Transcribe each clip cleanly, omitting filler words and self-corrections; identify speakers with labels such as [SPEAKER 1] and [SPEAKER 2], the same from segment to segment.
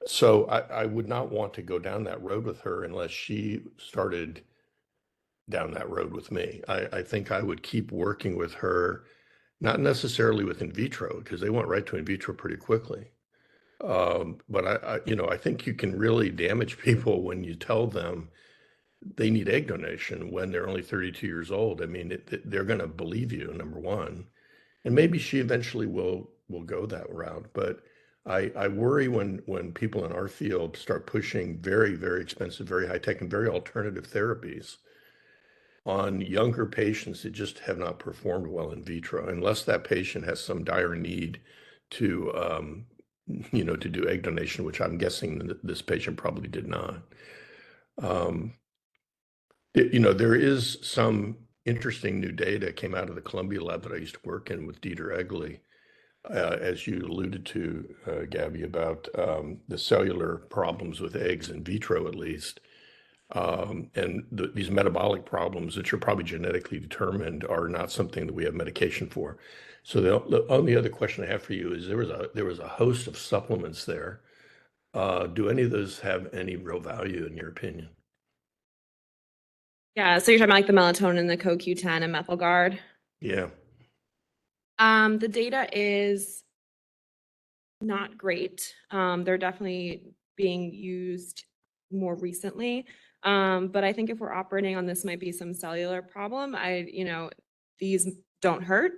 [SPEAKER 1] So I would not want to go down that road with her unless she started down that road with me. I think I would keep working with her, not necessarily with in vitro, because they went right to in vitro pretty quickly. But I think you can really damage people when you tell them they need egg donation when they're only 32 years old. I mean, they're going to believe you, number one, and maybe she eventually will go that route. But I worry when people in our field start pushing very, very expensive, very high tech, and very alternative therapies on younger patients that just have not performed well in vitro, unless that patient has some dire need to, to do egg donation, which I'm guessing that this patient probably did not. Um, there is some interesting new data came out of the Columbia lab that I used to work in with Dieter Egli, as you alluded to, Gabby, about the cellular problems with eggs in vitro, at least. And these metabolic problems, which are probably genetically determined, are not something that we have medication for. So the only other question I have for you is there was a host of supplements there. Do any of those have any real value in your opinion?
[SPEAKER 2] Yeah, so you're talking about like the melatonin, the CoQ10, and MethylGuard.
[SPEAKER 1] Yeah.
[SPEAKER 2] The data is not great. They're definitely being used more recently. But I think if we're operating on this might be some cellular problem, these don't hurt.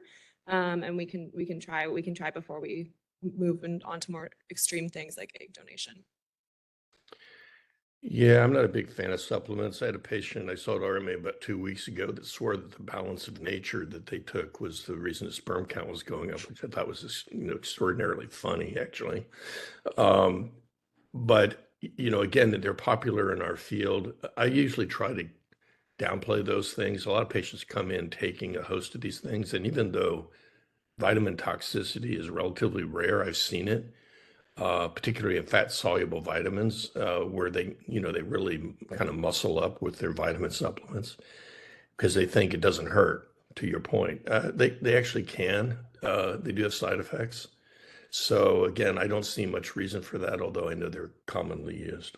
[SPEAKER 2] And we can try before we move on to more extreme things like egg donation.
[SPEAKER 1] Yeah, I'm not a big fan of supplements. I had a patient I saw at RMA about 2 weeks ago that swore that the balance of nature that they took was the reason his sperm count was going up, which I thought was just, extraordinarily funny, actually. Um, but again, they're popular in our field. I usually try to downplay those things. A lot of patients come in taking a host of these things, and even though vitamin toxicity is relatively rare, I've seen it, particularly in fat-soluble vitamins, where they really kind of muscle up with their vitamin supplements because they think it doesn't hurt, to your point. They actually can. They do have side effects. So again, I don't see much reason for that, although I know they're commonly used.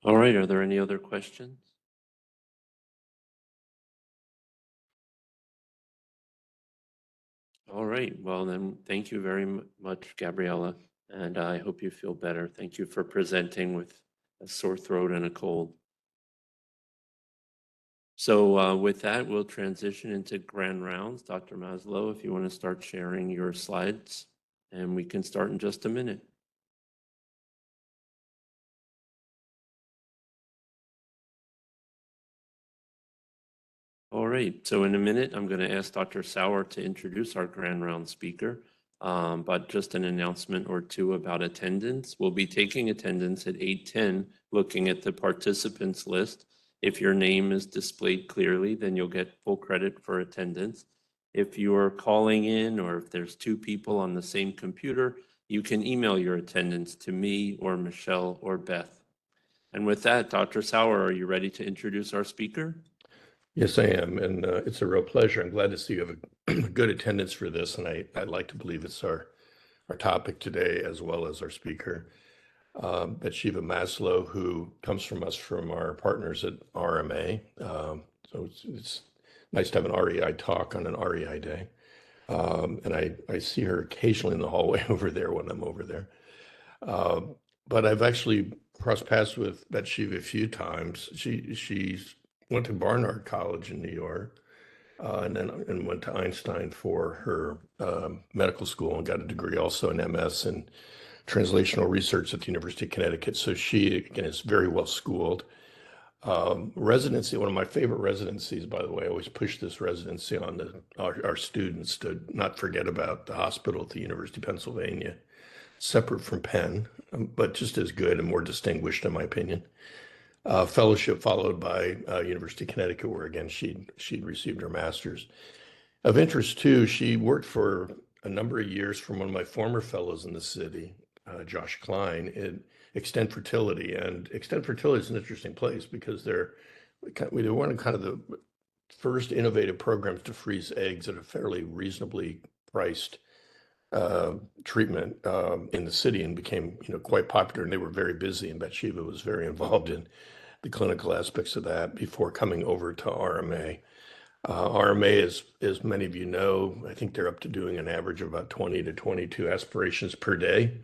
[SPEAKER 3] All right, are there any other questions? All right, well then, thank you very much, Gabriella, and I hope you feel better. Thank you for presenting with a sore throat and a cold. So with that, we'll transition into grand rounds. Dr. Maslow, if you want to start sharing your slides, and we can start in just a minute. All right, so in a minute, I'm going to ask Dr. Sauer to introduce our grand round speaker. But just an announcement or two about attendance. We'll be taking attendance at 8:10, looking at the participants list. If your name is displayed clearly, then you'll get full credit for attendance. If you are calling in or if there's two people on the same computer, you can email your attendance to me or Michelle or Beth. And with that, Dr. Sauer, are you ready to introduce our speaker?
[SPEAKER 1] Yes, I am, and it's a real pleasure. I'm glad to see you have a good attendance for this, and I'd like to believe it's our topic today as well as our speaker, Bat-Sheva Maslow, who comes from our partners at RMA. So it's nice to have an REI talk on an REI day. And I see her occasionally in the hallway over there when I'm over there. But I've actually crossed paths with Bat-Sheva a few times. She's went to Barnard College in New York, and went to Einstein for her medical school and got a degree also in MS and translational research at the University of Connecticut. So she, again, is very well schooled. Residency, one of my favorite residencies, by the way, I always push this residency on our students to not forget about the hospital at the University of Pennsylvania, separate from Penn, but just as good and more distinguished, in my opinion. Fellowship followed by University of Connecticut, where again she'd received her master's. Of interest too, she worked for a number of years from one of my former fellows in the city, Josh Klein, in Extend Fertility. And Extend Fertility is an interesting place because they're one of kind of first innovative programs to freeze eggs at a fairly reasonably priced treatment in the city, and became, quite popular. And they were very busy, and Bat-Sheva was very involved in the clinical aspects of that before coming over to RMA. RMA, as many of you know, I think they're up to doing an average of about 20 to 22 aspirations per day.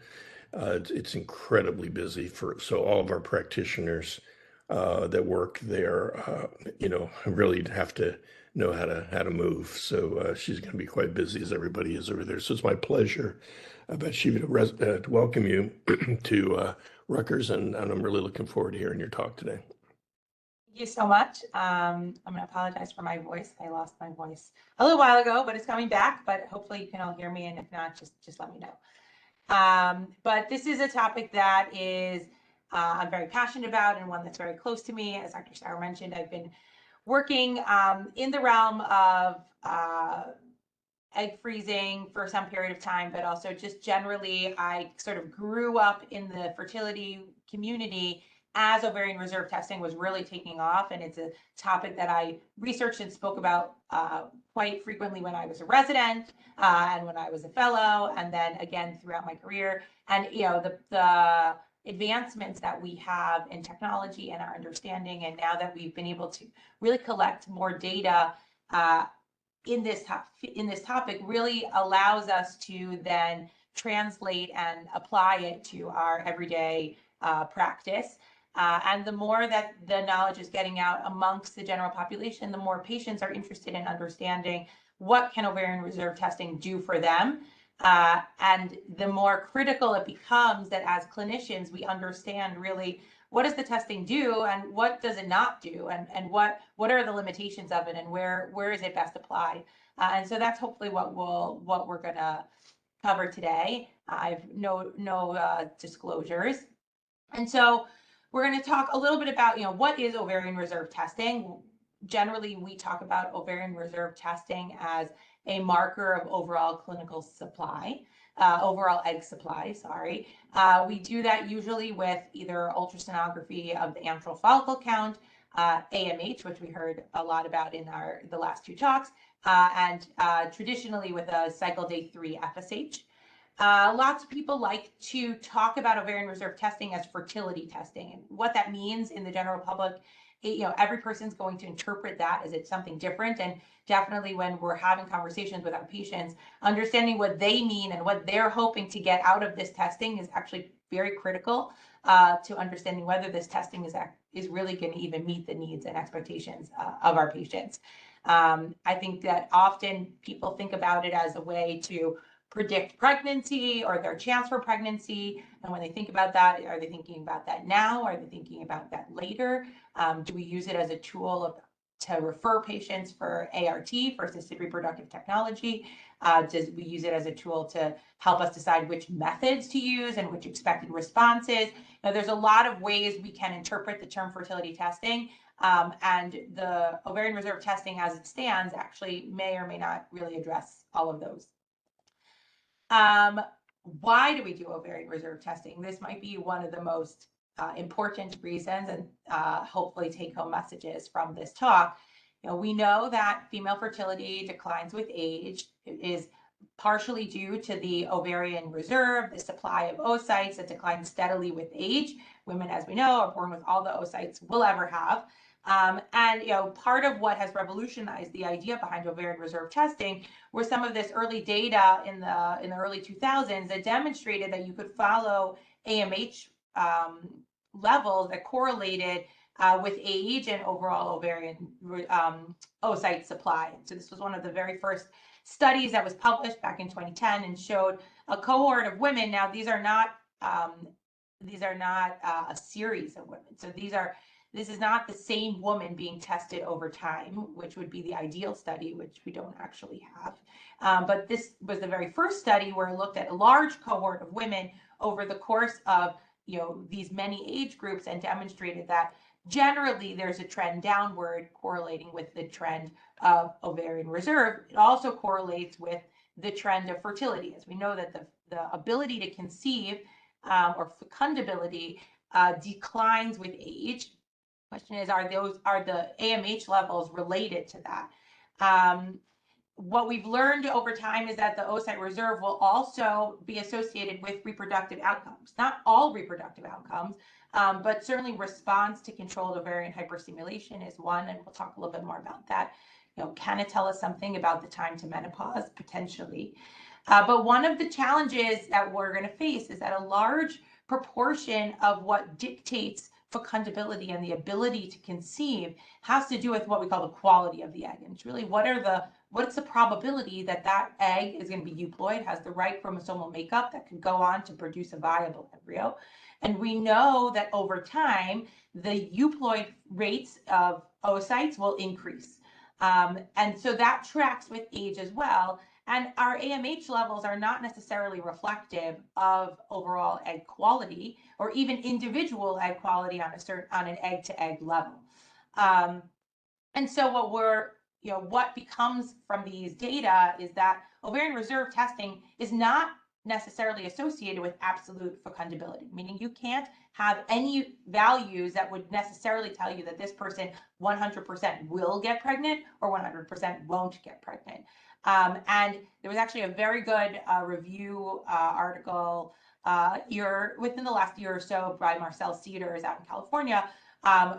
[SPEAKER 1] It's incredibly busy so all of our practitioners that work there, really have to know how to move. So she's going to be quite busy, as everybody is over there. So it's my pleasure, Bat-Sheva, to welcome you to Rutgers, and I'm really looking forward to hearing your talk today.
[SPEAKER 4] Thank you so much. I'm going to apologize for my voice. I lost my voice a little while ago, but it's coming back. But hopefully you can all hear me, and if not, just let me know. But this is a topic that is I'm very passionate about, and one that's very close to me. As Dr. Sauer mentioned, I've been working in the realm of egg freezing for some period of time, but also just generally, I sort of grew up in the fertility community as ovarian reserve testing was really taking off. And it's a topic that I researched and spoke about quite frequently when I was a resident and when I was a fellow, and then again throughout my career. And the advancements that we have in technology and our understanding, and now that we've been able to really collect more data in this topic, really allows us to then translate and apply it to our everyday practice. And the more that the knowledge is getting out amongst the general population, the more patients are interested in understanding what can ovarian reserve testing do for them. And the more critical it becomes that as clinicians, we understand really what does the testing do and what does it not do, and what are the limitations of it, and where is it best applied. And so that's hopefully what we're going to cover today. I've no disclosures. And so we're going to talk a little bit about, what is ovarian reserve testing. Generally, we talk about ovarian reserve testing as a marker of overall clinical supply, overall egg supply, sorry. We do that usually with either ultrasonography of the antral follicle count, AMH, which we heard a lot about in the last two talks, and traditionally with a cycle day 3 FSH. Lots of people like to talk about ovarian reserve testing as fertility testing, and what that means in the general public. Every person's going to interpret that as it's something different, and definitely when we're having conversations with our patients, understanding what they mean and what they're hoping to get out of this testing is actually very critical to understanding whether this testing is really going to even meet the needs and expectations of our patients. I think that often people think about it as a way to predict pregnancy or their chance for pregnancy. And when they think about that, are they thinking about that now? Are they thinking about that later? Do we use it as a tool to refer patients for ART, for assisted reproductive technology? Do we use it as a tool to help us decide which methods to use and which expected responses? Now, there's a lot of ways we can interpret the term fertility testing, and the ovarian reserve testing as it stands actually may or may not really address all of those. Why do we do ovarian reserve testing? This might be one of the most important reasons, and hopefully take home messages from this talk. We know that female fertility declines with age. It is partially due to the ovarian reserve, the supply of oocytes that declines steadily with age. Women, as we know, are born with all the oocytes we'll ever have. And part of what has revolutionized the idea behind ovarian reserve testing were some of this early data in the early 2000s that demonstrated that you could follow AMH levels that correlated with age and overall ovarian oocyte supply. So this was one of the very first studies that was published back in 2010 and showed a cohort of women. Now these are not a series of women. So this is not the same woman being tested over time, which would be the ideal study, which we don't actually have. But this was the very first study where it looked at a large cohort of women over the course of these many age groups, and demonstrated that generally there's a trend downward correlating with the trend of ovarian reserve. It also correlates with the trend of fertility, as we know that the ability to conceive or fecundability declines with age. question is, are the AMH levels related to that? What we've learned over time is that the oocyte reserve will also be associated with reproductive outcomes. Not all reproductive outcomes, but certainly response to controlled ovarian hyperstimulation is one, and we'll talk a little bit more about that. Can it tell us something about the time to menopause? Potentially. But one of the challenges that we're going to face is that a large proportion of what dictates fecundability and the ability to conceive has to do with what we call the quality of the egg. And it's really what's the probability that that egg is going to be euploid, has the right chromosomal makeup that can go on to produce a viable embryo. And we know that over time, the euploid rates of oocytes will increase. And so that tracks with age as well. And our AMH levels are not necessarily reflective of overall egg quality or even individual egg quality on an egg-to-egg level. And so what becomes from these data is that ovarian reserve testing is not necessarily associated with absolute fecundability, meaning you can't have any values that would necessarily tell you that this person 100% will get pregnant or 100% won't get pregnant. And there was actually a very good review article within the last year or so by Marcel Cedars out in California,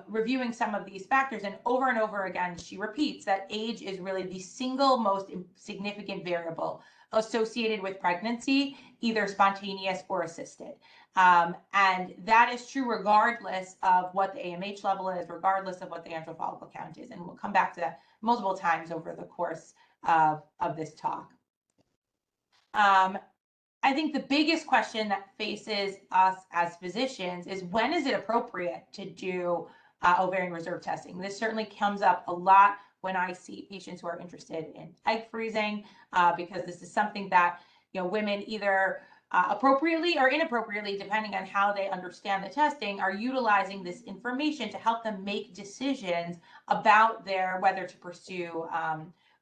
[SPEAKER 4] reviewing some of these factors. And over again, she repeats that age is really the single most significant variable associated with pregnancy, either spontaneous or assisted. And that is true regardless of what the AMH level is, regardless of what the antral follicle count is. And we'll come back to that multiple times over the course of this talk. I think the biggest question that faces us as physicians is, when is it appropriate to do ovarian reserve testing? This certainly comes up a lot when I see patients who are interested in egg freezing, because this is something that women either appropriately or inappropriately, depending on how they understand the testing, are utilizing this information to help them make decisions about whether to pursue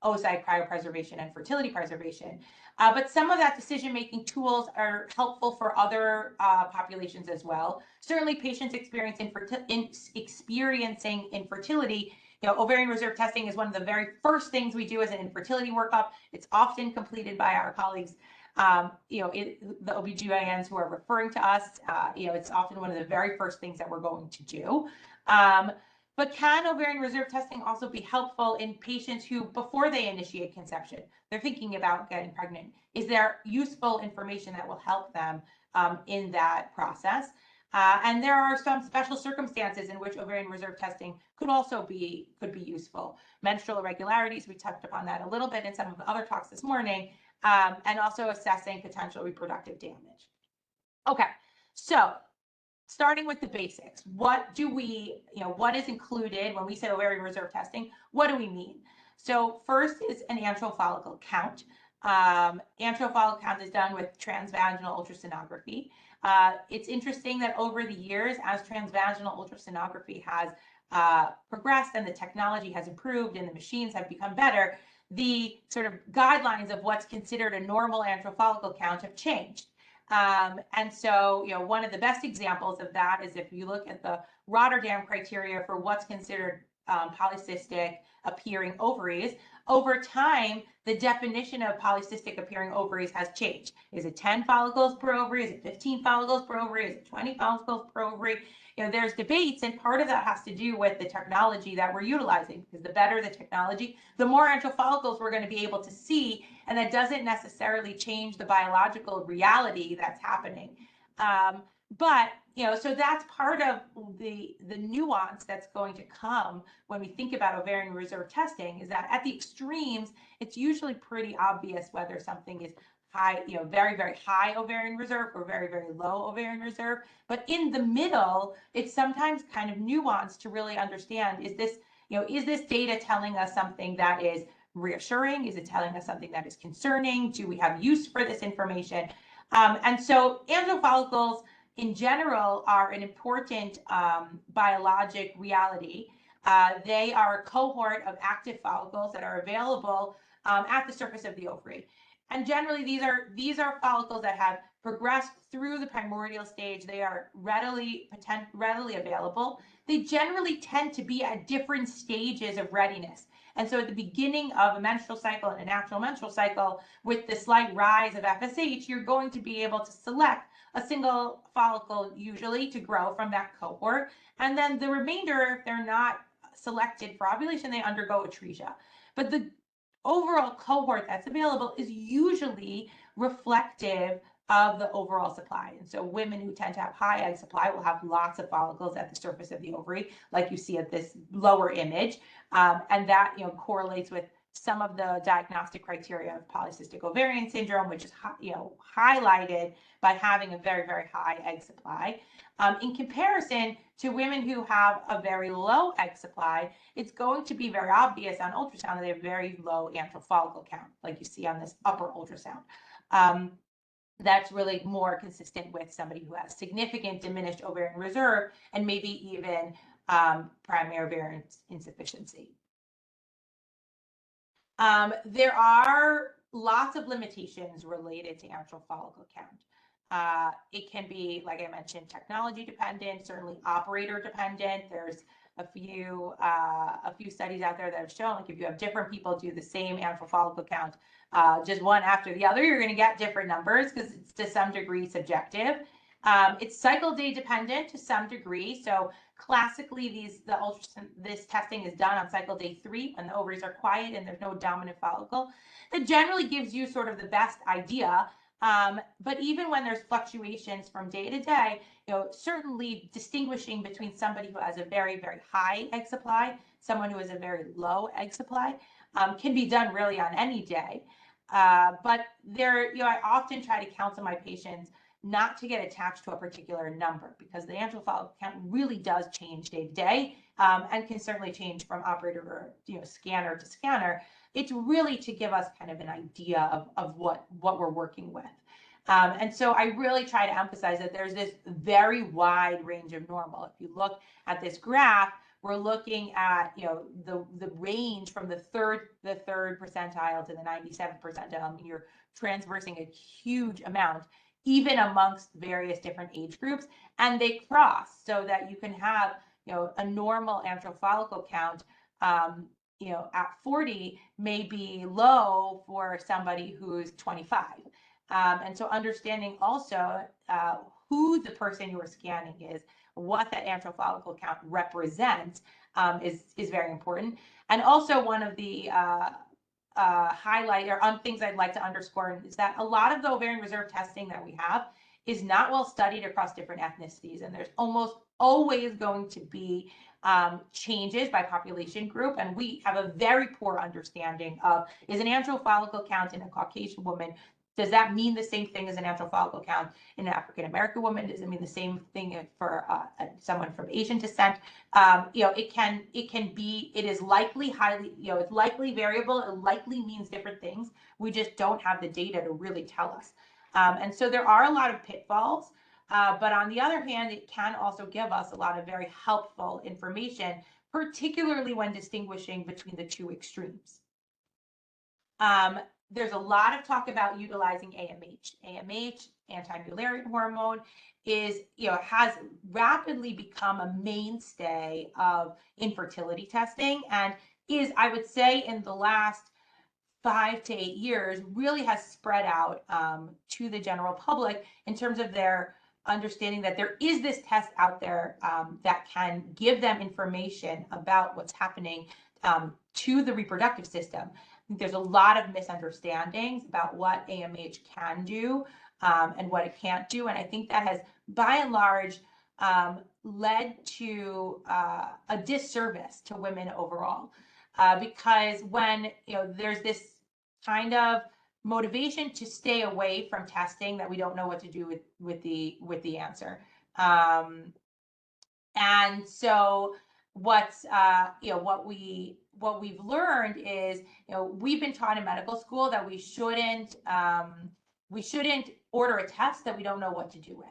[SPEAKER 4] oocyte cryopreservation and fertility preservation. But some of that decision-making tools are helpful for other populations as well. Certainly patients experiencing infertility, ovarian reserve testing is one of the very first things we do as an infertility workup. It's often completed by our colleagues, the OBGYNs who are referring to us. It's often one of the very first things that we're going to do. But can ovarian reserve testing also be helpful in patients who, before they initiate conception, they're thinking about getting pregnant? Is there useful information that will help them in that process? And there are some special circumstances in which ovarian reserve testing could be useful. Menstrual irregularities, we touched upon that a little bit in some of the other talks this morning, and also assessing potential reproductive damage. Okay, so starting with the basics, what is included when we say ovarian reserve testing? What do we mean? So first is an antral follicle count. Antral follicle count is done with transvaginal ultrasonography. It's interesting that over the years, as transvaginal ultrasonography has progressed and the technology has improved and the machines have become better, the sort of guidelines of what's considered a normal antral follicle count have changed. And so, one of the best examples of that is if you look at the Rotterdam criteria for what's considered polycystic appearing ovaries. Over time, the definition of polycystic appearing ovaries has changed. Is it 10 follicles per ovary? Is it 15 follicles per ovary? Is it 20 follicles per ovary? There's debates, and part of that has to do with the technology that we're utilizing, because the better the technology, the more antral follicles we're going to be able to see, and that doesn't necessarily change the biological reality that's happening. But so that's part of the nuance that's going to come when we think about ovarian reserve testing, is that at the extremes, it's usually pretty obvious whether something is high, very, very high ovarian reserve or very, very low ovarian reserve. But in the middle, it's sometimes kind of nuanced to really understand, is this data telling us something that is reassuring? Is it telling us something that is concerning? Do we have use for this information? And so antral follicles in general are an important biologic reality. They are a cohort of active follicles that are available at the surface of the ovary. And generally, these are follicles that have progressed through the primordial stage. They are readily available. They generally tend to be at different stages of readiness. And so at the beginning of a menstrual cycle and a natural menstrual cycle, with the slight rise of FSH, you're going to be able to select a single follicle usually to grow from that cohort. And then the remainder, if they're not selected for ovulation, they undergo atresia. But the overall cohort that's available is usually reflective of the overall supply. And so women who tend to have high egg supply will have lots of follicles at the surface of the ovary, like you see at this lower image. And that, you know, correlates with some of the diagnostic criteria of polycystic ovarian syndrome, which is, you know, highlighted by having a very, very high egg supply. In comparison to women who have a very low egg supply, it's going to be very obvious on ultrasound that they have very low antral follicle count, like you see on this upper ultrasound. That's really more consistent with somebody who has significant diminished ovarian reserve and maybe even primary ovarian insufficiency. There are lots of limitations related to antral follicle count. It can be, like I mentioned, technology dependent, certainly operator dependent. There's a few studies out there that have shown, like, if you have different people do the same antral follicle count, just one after the other, you're going to get different numbers because it's to some degree subjective. It's cycle day dependent to some degree. So classically, this testing is done on cycle day 3 when the ovaries are quiet and there's no dominant follicle. That generally gives you sort of the best idea. But even when there's fluctuations from day to day, you know, certainly distinguishing between somebody who has a very, very high egg supply, someone who has a very low egg supply, can be done really on any day. But there, you know, I often try to counsel my patients not to get attached to a particular number, because the antral follicle count really does change day to day, and can certainly change from operator or, you know, scanner to scanner. It's really to give us kind of an idea of what we're working with. And so I really try to emphasize that there's this very wide range of normal. If you look at this graph, we're looking at, you know, the range from the third percentile to the 97th percentile. I mean, you're transversing a huge amount, even amongst various different age groups, and they cross so that you can have, you know, a normal antral follicle count, you know, at 40 may be low for somebody who's 25. And so understanding also who the person you are scanning is, what that antral follicle count represents, is very important. And also one of the highlight or things I'd like to underscore is that a lot of the ovarian reserve testing that we have is not well studied across different ethnicities, and there's almost always going to be changes by population group, and we have a very poor understanding of, is an antral follicle count in a Caucasian woman, does that mean the same thing as an antral follicle count in an African American woman? Does it mean the same thing for someone from Asian descent? You know, it is likely highly, you know, it's likely variable. It likely means different things. We just don't have the data to really tell us. And so there are a lot of pitfalls, but on the other hand, it can also give us a lot of very helpful information, particularly when distinguishing between the two extremes. There's a lot of talk about utilizing AMH. AMH, anti-mullerian hormone, is, you know, has rapidly become a mainstay of infertility testing, and is, I would say, in the last 5 to 8 years, really has spread out to the general public in terms of their understanding that there is this test out there that can give them information about what's happening to the reproductive system. I think there's a lot of misunderstandings about what AMH can do and what it can't do. And I think that has, by and large, led to a disservice to women overall. Because when, you know, there's this kind of motivation to stay away from testing that we don't know what to do with the answer. And so what's you know, what we've learned is, you know, we've been taught in medical school that we shouldn't order a test that we don't know what to do with.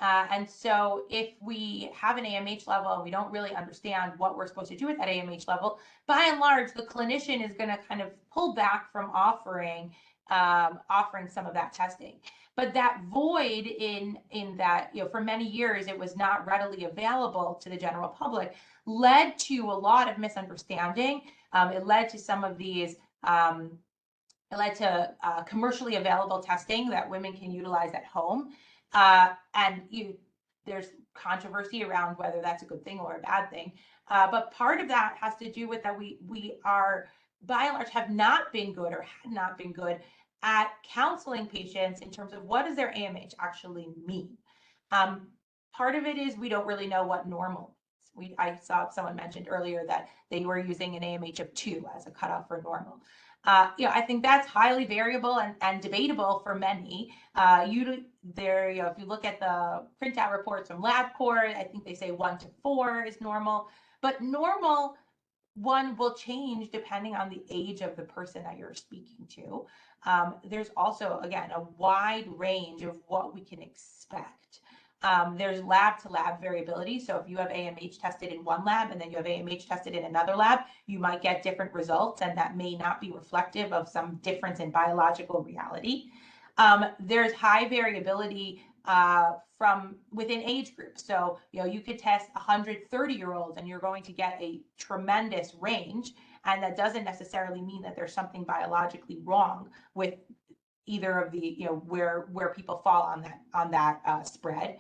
[SPEAKER 4] And so if we have an AMH level and we don't really understand what we're supposed to do with that AMH level, by and large, the clinician is going to kind of pull back from offering some of that testing. But that void in that, for many years, it was not readily available to the general public, led to a lot of misunderstanding. It led to some of these, it led to commercially available testing that women can utilize at home. And there's controversy around whether that's a good thing or a bad thing. But part of that has to do with that we are, by and large, have not been good or had not been good at counseling patients in terms of what does their AMH actually mean. Part of it is we don't really know what normal is. I saw someone mentioned earlier that they were using an AMH of 2 as a cutoff for normal. I think that's highly variable and debatable for many. If you look at the printout reports from LabCorp, I think they say 1 to 4 is normal, but normal one will change depending on the age of the person that you're speaking to. There's also, again, a wide range of what we can expect. There's lab to lab variability. So if you have AMH tested in one lab and then you have AMH tested in another lab, you might get different results, and that may not be reflective of some difference in biological reality. There's high variability from within age groups. So, you could test 130-year-olds and you're going to get a tremendous range. And that doesn't necessarily mean that there's something biologically wrong with either of the, where people fall on that spread.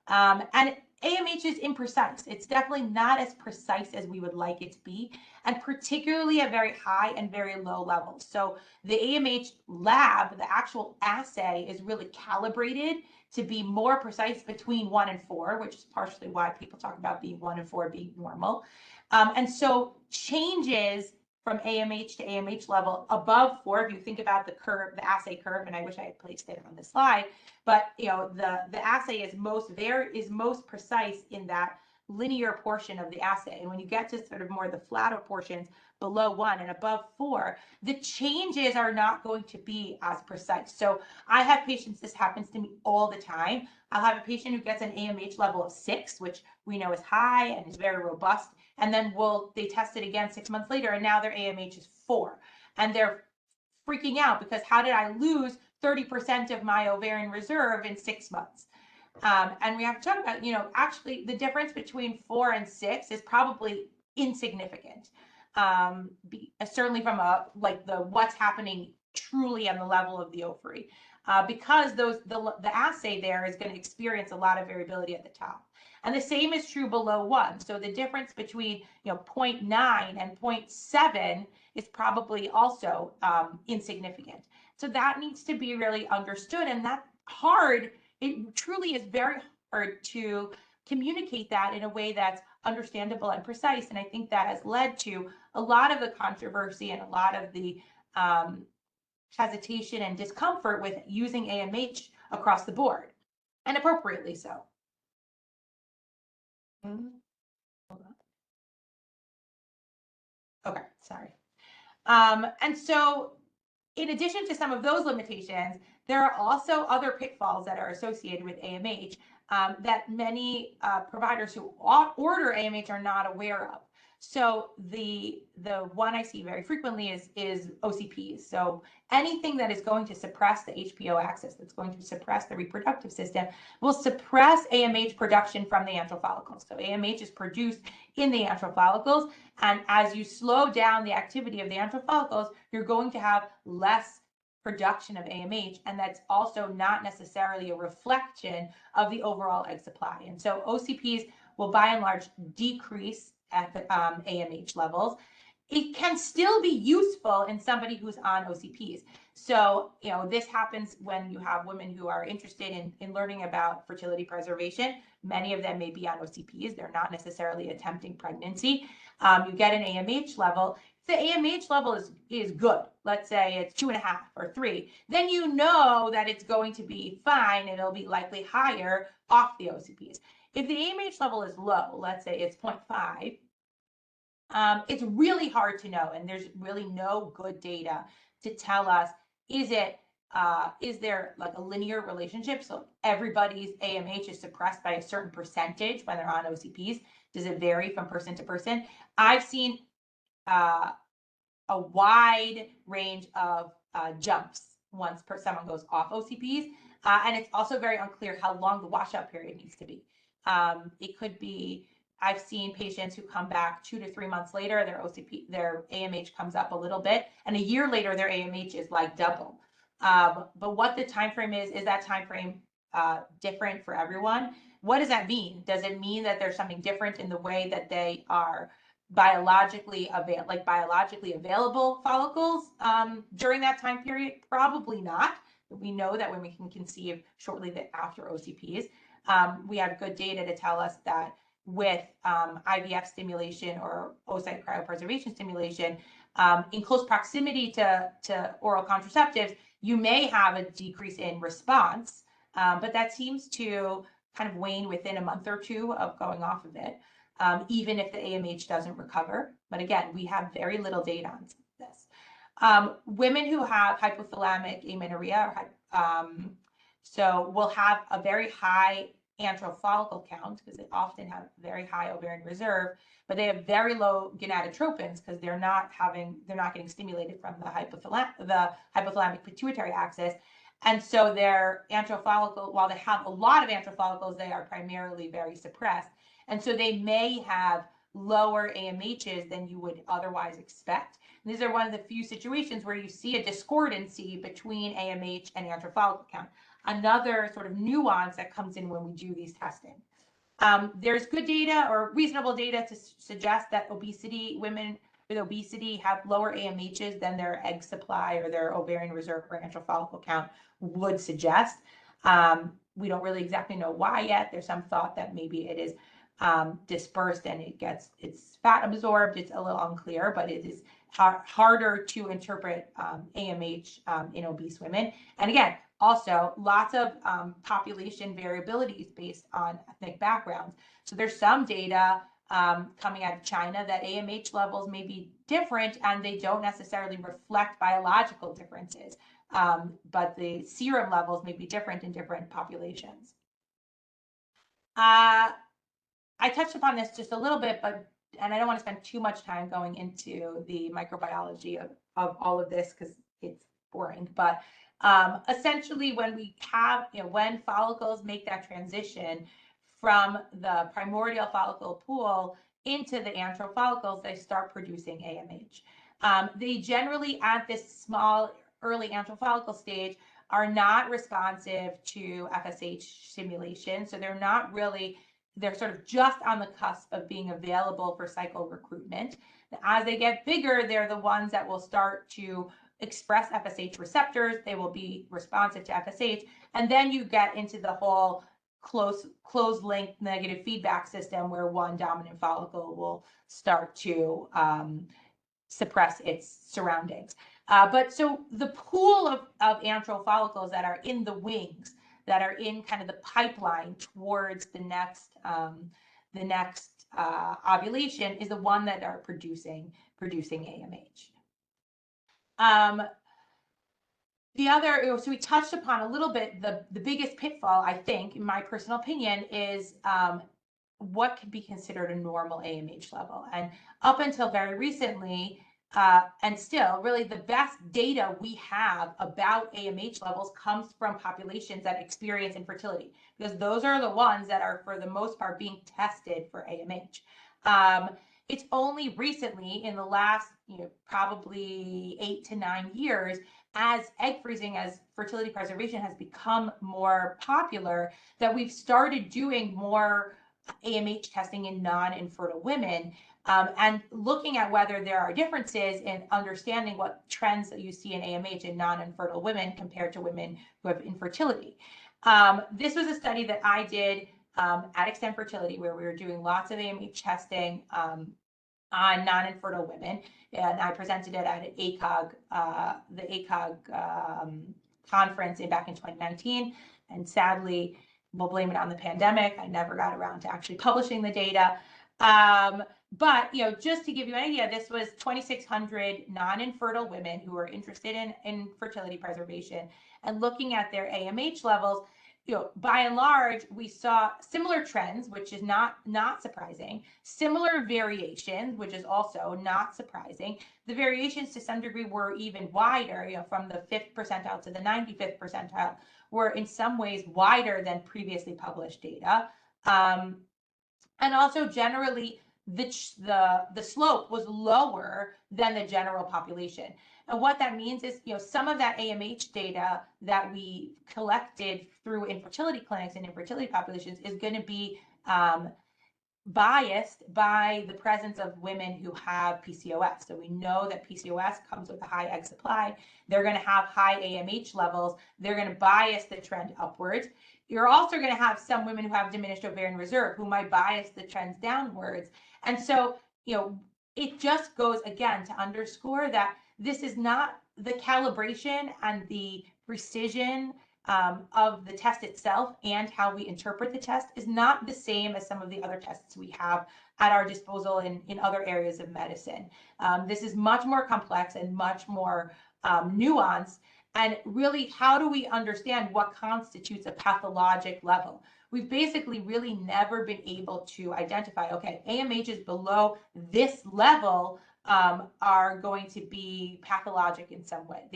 [SPEAKER 4] And AMH is imprecise. It's definitely not as precise as we would like it to be, and particularly at very high and very low levels. So the AMH lab, the actual assay, is really calibrated to be more precise between 1 and 4, which is partially why people talk about being 1 and 4 being normal. And so changes from AMH to AMH level above 4, if you think about the curve, the assay curve, and I wish I had placed it on the slide, but the assay is most precise in that linear portion of the assay. And when you get to sort of more the flatter portions below 1 and above 4, the changes are not going to be as precise. So I have patients, this happens to me all the time. I'll have a patient who gets an AMH level of 6, which we know is high and is very robust. And then they test it again 6 months later, and now their AMH is 4. And they're freaking out because how did I lose 30% of my ovarian reserve in 6 months? And we have to talk about, actually the difference between 4 and 6 is probably insignificant. Certainly from what's happening truly on the level of the ovary, because the assay there is going to experience a lot of variability at the top. And the same is true below 1. So the difference between 0.9 and 0.7 is probably also insignificant. So that needs to be really understood, and that's hard. It truly is very hard to communicate that in a way that's understandable and precise. And I think that has led to a lot of the controversy and a lot of the hesitation and discomfort with using AMH across the board, and appropriately so. Hold on. Okay, sorry. And so in addition to some of those limitations, there are also other pitfalls that are associated with AMH that many providers who order AMH are not aware of. So the one I see very frequently is OCPs. So anything that is going to suppress the HPO axis, that's going to suppress the reproductive system, will suppress AMH production from the antral follicles. So AMH is produced in the antral follicles, and as you slow down the activity of the antral follicles, you're going to have less production of AMH, and that's also not necessarily a reflection of the overall egg supply. And so OCPs will by and large decrease at the AMH levels. It can still be useful in somebody who's on OCPs. So, this happens when you have women who are interested in learning about fertility preservation. Many of them may be on OCPs. They're not necessarily attempting pregnancy. You get an AMH level. If the AMH level is good, let's say it's 2.5 or 3, then you know that it's going to be fine. It'll be likely higher off the OCPs. If the AMH level is low, let's say it's 0.5, it's really hard to know, and there's really no good data to tell us, is it is there like a linear relationship? So everybody's AMH is suppressed by a certain percentage when they're on OCPs. Does it vary from person to person? I've seen a wide range of jumps once someone goes off OCPs. And it's also very unclear how long the washout period needs to be. It could be, I've seen patients who come back 2 to 3 months later, their AMH comes up a little bit, and a year later, their AMH is like double. But what the time frame is that time frame different for everyone? What does that mean? Does it mean that there's something different in the way that they are biologically available follicles during that time period? Probably not. We know that when we can conceive shortly after OCPs, we have good data to tell us that with IVF stimulation or oocyte cryopreservation stimulation, in close proximity to oral contraceptives, you may have a decrease in response, but that seems to kind of wane within a month or two of going off of it, even if the AMH doesn't recover. But again, we have very little data on this. Women who have hypothalamic amenorrhea, so will have a very high antral follicle count because they often have very high ovarian reserve, but they have very low gonadotropins because they're not getting stimulated from the hypothalamic pituitary axis. And so their antral follicle, while they have a lot of antral follicles, they are primarily very suppressed. And so they may have lower AMHs than you would otherwise expect. And these are one of the few situations where you see a discordancy between AMH and antral follicle count. Another sort of nuance that comes in when we do these testing. There's good data or reasonable data to suggest that women with obesity have lower AMHs than their egg supply or their ovarian reserve or antral follicle count would suggest. We don't really exactly know why yet. There's some thought that maybe it is dispersed and it's fat absorbed. It's a little unclear, but it is harder to interpret AMH in obese women. And again, also lots of population variabilities based on ethnic backgrounds. So there's some data coming out of China that AMH levels may be different and they don't necessarily reflect biological differences, but the serum levels may be different in different populations. I touched upon this just a little bit, and I don't want to spend too much time going into the microbiology of all of this because it's boring, but essentially when follicles make that transition from the primordial follicle pool into the antral follicles, they start producing AMH. They generally at this small early antral follicle stage are not responsive to FSH stimulation. So they're sort of just on the cusp of being available for cycle recruitment. As they get bigger, they're the ones that will start to express FSH receptors. They will be responsive to FSH. And then you get into the whole closed link negative feedback system where one dominant follicle will start to suppress its surroundings. But so the pool of antral follicles that are in the wings, that are in kind of the pipeline towards the next ovulation is the one that are producing AMH. So we touched upon a little bit, the biggest pitfall, I think, in my personal opinion, is what could be considered a normal AMH level. And up until very recently, and still, really the best data we have about AMH levels comes from populations that experience infertility, because those are the ones that are, for the most part, being tested for AMH. It's only recently, in the last, probably 8 to 9 years, as egg freezing, as fertility preservation has become more popular, that we've started doing more AMH testing in non-infertile women. And looking at whether there are differences in understanding what trends that you see in AMH in non-infertile women compared to women who have infertility. This was a study that I did at Extend Fertility, where we were doing lots of AMH testing on non-infertile women, and I presented it at ACOG, the ACOG conference back in 2019, and sadly, we'll blame it on the pandemic. I never got around to actually publishing the data. But, just to give you an idea, this was 2,600 non-infertile women who were interested in fertility preservation, and looking at their AMH levels, by and large, we saw similar trends, which is not surprising, similar variations, which is also not surprising. The variations to some degree were even wider, from the 5th percentile to the 95th percentile, were in some ways wider than previously published data. And also generally, the slope was lower than the general population. And what that means is, some of that AMH data that we collected through infertility clinics and infertility populations is going to be biased by the presence of women who have PCOS. So we know that PCOS comes with a high egg supply. They're going to have high AMH levels. They're going to bias the trend upwards. You're also going to have some women who have diminished ovarian reserve who might bias the trends downwards. And so, it just goes again to underscore that this is not the calibration and the precision of the test itself, and how we interpret the test is not the same as some of the other tests we have at our disposal in other areas of medicine. This is much more complex and much more nuanced. And really, how do we understand what constitutes a pathologic level? We've basically really never been able to identify, okay, AMHs below this level are going to be pathologic in some way.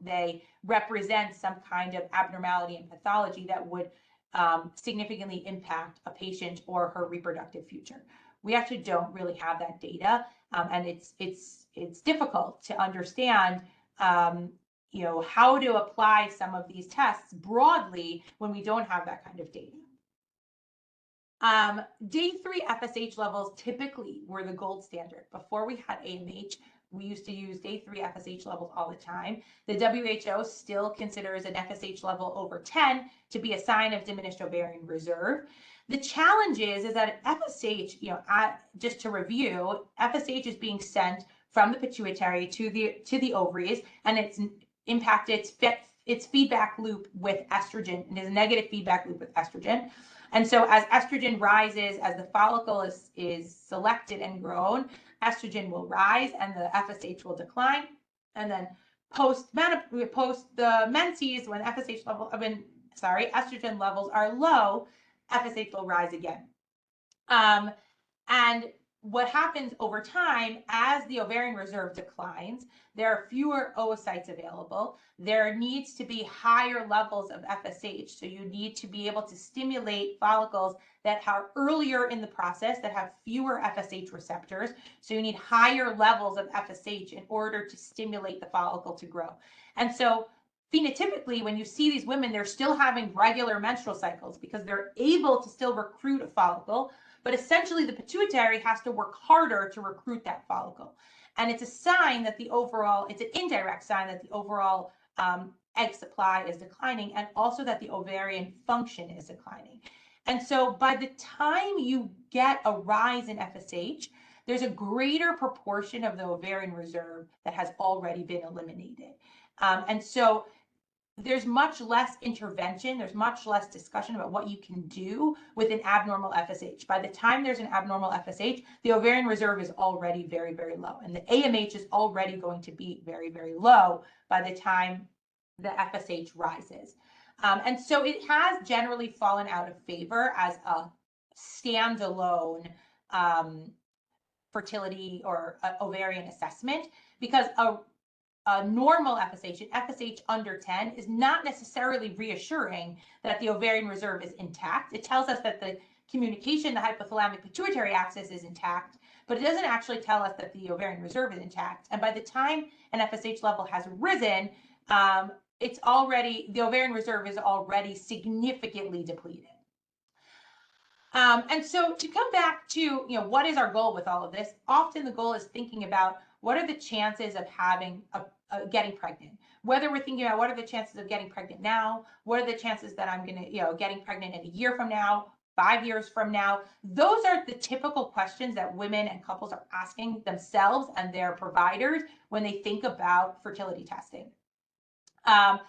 [SPEAKER 4] They represent some kind of abnormality and pathology that would significantly impact a patient or her reproductive future. We actually don't really have that data, and it's difficult to understand how to apply some of these tests broadly when we don't have that kind of data. Day 3 FSH levels typically were the gold standard. Before we had AMH, we used to use day 3 FSH levels all the time. The WHO still considers an FSH level over 10 to be a sign of diminished ovarian reserve. The challenge is that FSH, just to review, FSH is being sent from the pituitary to the ovaries, and it's impacted its feedback loop with estrogen, and there's a negative feedback loop with estrogen. And so as estrogen rises, as the follicle is selected and grown, estrogen will rise and the FSH will decline. And then post the menses, when estrogen levels are low, FSH will rise again. And what happens over time, as the ovarian reserve declines, there are fewer oocytes available. There needs to be higher levels of FSH. So you need to be able to stimulate follicles that are earlier in the process, that have fewer FSH receptors. So you need higher levels of FSH in order to stimulate the follicle to grow. And so phenotypically, when you see these women, they're still having regular menstrual cycles because they're able to still recruit a follicle. But essentially, the pituitary has to work harder to recruit that follicle. And it's a sign that it's an indirect sign that the overall egg supply is declining, and also that the ovarian function is declining. And so by the time you get a rise in FSH, there's a greater proportion of the ovarian reserve that has already been eliminated. And so there's much less intervention, there's much less discussion about what you can do with an abnormal FSH. By the time there's an abnormal FSH, the ovarian reserve is already very, very low, and the AMH is already going to be very, very low by the time the FSH rises. And so it has generally fallen out of favor as a standalone fertility or ovarian assessment, because a normal FSH, an FSH under 10, is not necessarily reassuring that the ovarian reserve is intact. It tells us that the communication, the hypothalamic pituitary axis is intact, but it doesn't actually tell us that the ovarian reserve is intact. And by the time an FSH level has risen, the ovarian reserve is already significantly depleted. And so to come back to, what is our goal with all of this? Often the goal is thinking about what are the chances of getting pregnant? Whether we're thinking about what are the chances of getting pregnant now, what are the chances that I'm going to, getting pregnant in a year from now, 5 years from now. Those are the typical questions that women and couples are asking themselves and their providers when they think about fertility testing. And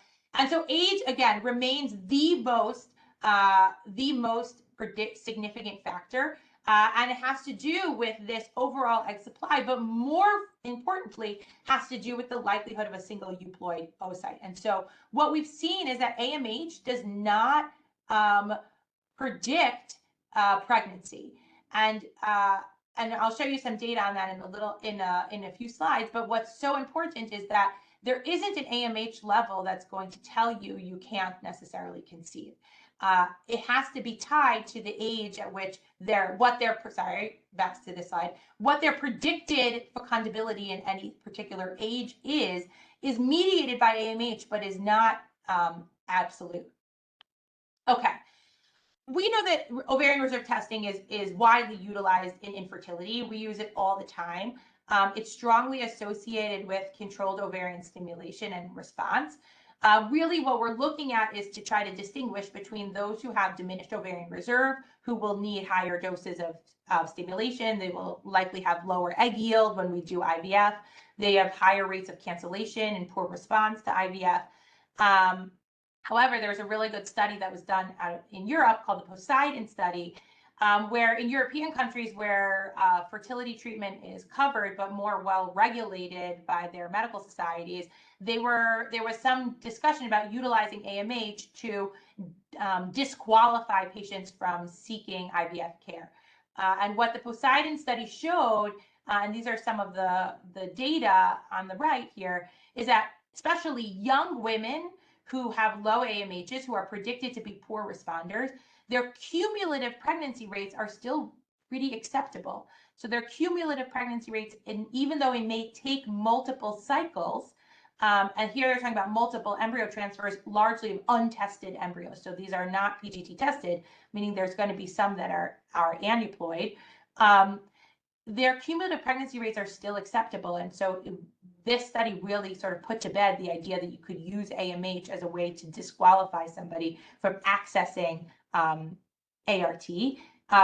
[SPEAKER 4] so age, again, remains the most significant factor. And it has to do with this overall egg supply, but more importantly, has to do with the likelihood of a single euploid oocyte. And so what we've seen is that AMH does not predict pregnancy. And I'll show you some data on that in a few slides. But what's so important is that there isn't an AMH level that's going to tell you you can't necessarily conceive. It has to be tied to the age at which what their predicted fecundability in any particular age is mediated by AMH, but is not absolute. Okay. We know that ovarian reserve testing is widely utilized in infertility. We use it all the time. It's strongly associated with controlled ovarian stimulation and response. Really what we're looking at is to try to distinguish between those who have diminished ovarian reserve, who will need higher doses of stimulation. They will likely have lower egg yield when we do IVF. They have higher rates of cancellation and poor response to IVF. However, there's a really good study that was done in Europe called the Poseidon study, where in European countries where fertility treatment is covered but more well regulated by their medical societies, there was some discussion about utilizing AMH to disqualify patients from seeking IVF care. And what the Poseidon study showed, and these are some of the data on the right here, is that especially young women who have low AMHs, who are predicted to be poor responders, their cumulative pregnancy rates are still pretty acceptable. So their cumulative pregnancy rates, and even though it may take multiple cycles, and here they're talking about multiple embryo transfers, largely of untested embryos. So these are not PGT tested, meaning there's going to be some that are aneuploid. Their cumulative pregnancy rates are still acceptable. And so this study really sort of put to bed the idea that you could use AMH as a way to disqualify somebody from accessing ART,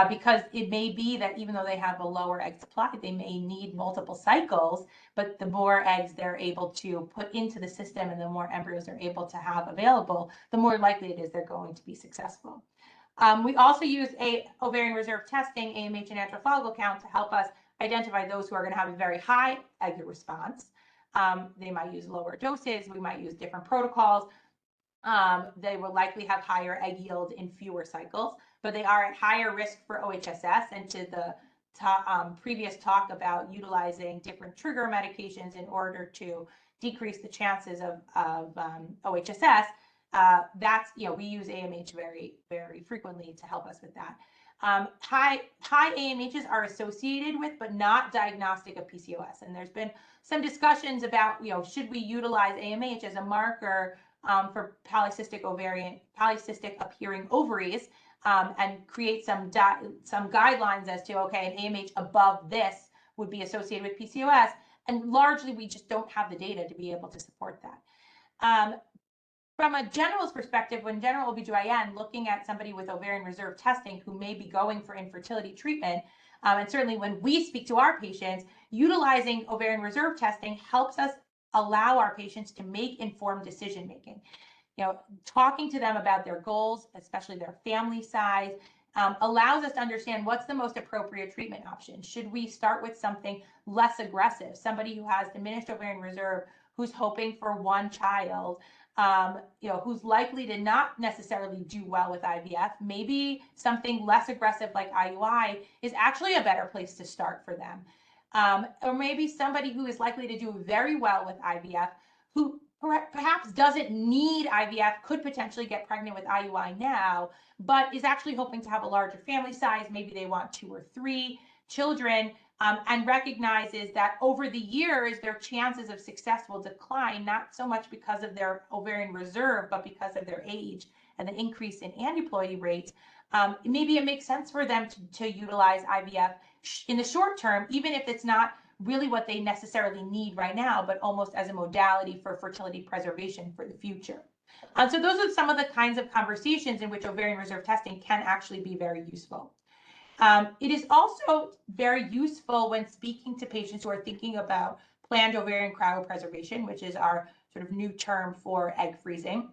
[SPEAKER 4] because it may be that even though they have a lower egg supply, they may need multiple cycles, but the more eggs they're able to put into the system and the more embryos they're able to have available, the more likely it is they're going to be successful. We also use ovarian reserve testing, AMH and natural follicle count, to help us identify those who are going to have a very high egg response. They might use lower doses. We might use different protocols. They will likely have higher egg yield in fewer cycles, but they are at higher risk for OHSS. And to the previous talk about utilizing different trigger medications in order to decrease the chances of OHSS, we use AMH very, very frequently to help us with that. High AMHs are associated with, but not diagnostic of PCOS. And there's been some discussions about, should we utilize AMH as a marker for polycystic appearing ovaries, and create some guidelines as to, okay, an AMH above this would be associated with PCOS. And largely, we just don't have the data to be able to support that. From a generalist perspective, when general OBGYN looking at somebody with ovarian reserve testing who may be going for infertility treatment, and certainly when we speak to our patients, utilizing ovarian reserve testing helps us allow our patients to make informed decision making. Talking to them about their goals, especially their family size, allows us to understand what's the most appropriate treatment option. Should we start with something less aggressive, somebody who has diminished ovarian reserve, who's hoping for one child, who's likely to not necessarily do well with IVF? Maybe something less aggressive like IUI is actually a better place to start for them. Or maybe somebody who is likely to do very well with IVF, who perhaps doesn't need IVF, could potentially get pregnant with IUI now, but is actually hoping to have a larger family size. Maybe they want 2 or 3 children, and recognizes that over the years, their chances of success will decline, not so much because of their ovarian reserve, but because of their age and the increase in aneuploidy rates. Maybe it makes sense for them to utilize IVF in the short term, even if it's not really what they necessarily need right now, but almost as a modality for fertility preservation for the future. So those are some of the kinds of conversations in which ovarian reserve testing can actually be very useful. It is also very useful when speaking to patients who are thinking about planned ovarian cryopreservation, which is our sort of new term for egg freezing.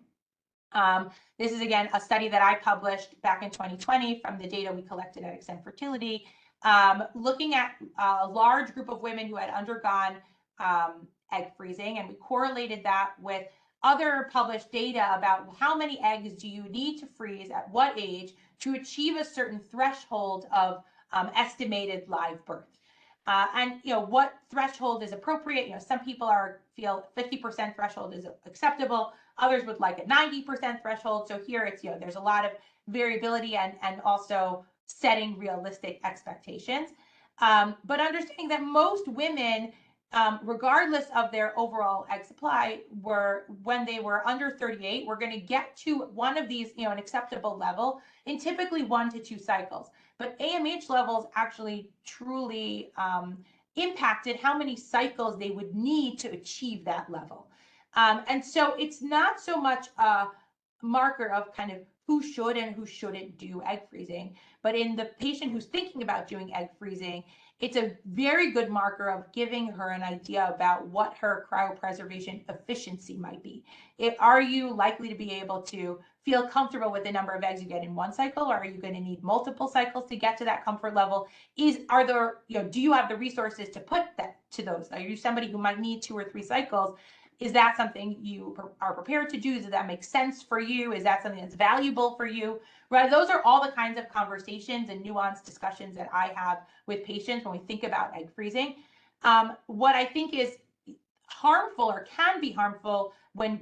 [SPEAKER 4] This is, again, a study that I published back in 2020 from the data we collected at Extend Fertility, looking at a large group of women who had undergone egg freezing, and we correlated that with other published data about how many eggs do you need to freeze at what age to achieve a certain threshold of estimated live birth. And what threshold is appropriate. Some people feel 50% threshold is acceptable. Others would like a 90% threshold. So here it's, there's a lot of variability and also setting realistic expectations. But understanding that most women, regardless of their overall egg supply, when they were under 38, we're going to get to one of these, an acceptable level in typically 1 to 2 cycles. But AMH levels actually truly impacted how many cycles they would need to achieve that level. And so it's not so much a marker of kind of who should and who shouldn't do egg freezing, but in the patient who's thinking about doing egg freezing, it's a very good marker of giving her an idea about what her cryopreservation efficiency might be. Are you likely to be able to feel comfortable with the number of eggs you get in one cycle, or are you going to need multiple cycles to get to that comfort level? Do you have the resources to put that to those? Are you somebody who might need 2 or 3 cycles? Is that something you are prepared to do? Does that make sense for you? Is that something that's valuable for you? Right? Those are all the kinds of conversations and nuanced discussions that I have with patients when we think about egg freezing. What I think is harmful or can be harmful when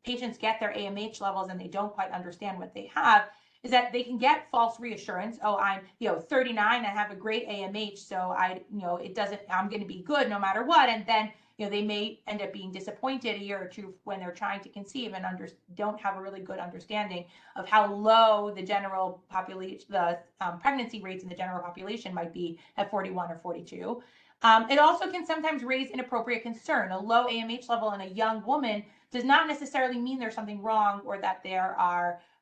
[SPEAKER 4] patients get their AMH levels and they don't quite understand what they have is that they can get false reassurance. Oh, I'm 39, I have a great AMH, so I'm going to be good no matter what. And then they may end up being disappointed a year or two when they're trying to conceive and don't have a really good understanding of how low the general population, the pregnancy rates in the general population might be at 41 or 42. It also can sometimes raise inappropriate concern. A low AMH level in a young woman does not necessarily mean there's something wrong or that they're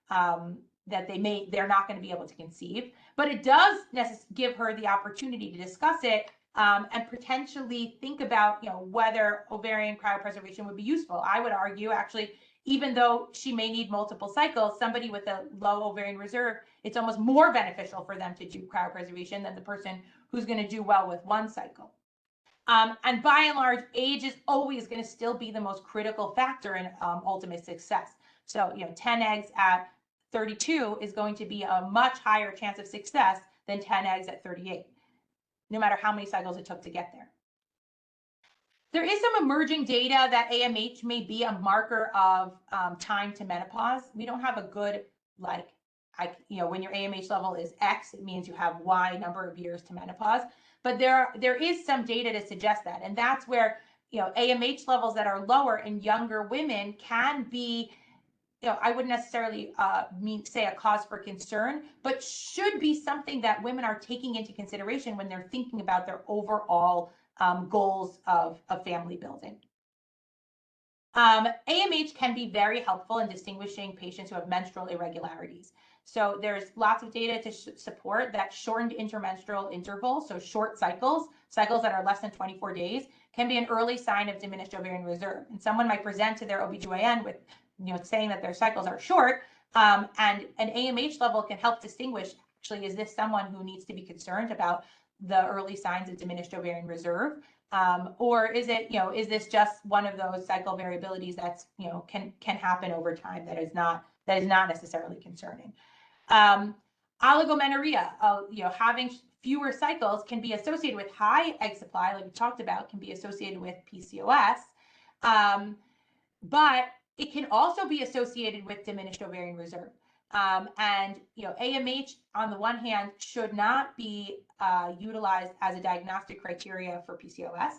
[SPEAKER 4] not going to be able to conceive, but it does give her the opportunity to discuss it and potentially think about whether ovarian cryopreservation would be useful. I would argue, actually, even though she may need multiple cycles, somebody with a low ovarian reserve, it's almost more beneficial for them to do cryopreservation than the person who's going to do well with 1 cycle. And by and large, age is always going to still be the most critical factor in ultimate success. So 10 eggs at 32 is going to be a much higher chance of success than 10 eggs at 38, no matter how many cycles it took to get there. There is some emerging data that AMH may be a marker of time to menopause. We don't have a good, when your AMH level is X, it means you have Y number of years to menopause. But there is some data to suggest that. And that's where, AMH levels that are lower in younger women can be, I wouldn't necessarily say a cause for concern, but should be something that women are taking into consideration when they're thinking about their overall goals of family building. AMH can be very helpful in distinguishing patients who have menstrual irregularities. So there's lots of data to support that shortened intermenstrual intervals, so short cycles that are less than 24 days, can be an early sign of diminished ovarian reserve. And someone might present to their OBGYN with saying that their cycles are short, and an AMH level can help distinguish, actually, is this someone who needs to be concerned about the early signs of diminished ovarian reserve? Or is it, is this just one of those cycle variabilities that's, can happen over time that is not necessarily concerning? Oligomenorrhea, having fewer cycles can be associated with high egg supply, like we talked about, can be associated with PCOS, but it can also be associated with diminished ovarian reserve. And AMH, on the one hand, should not be utilized as a diagnostic criteria for PCOS.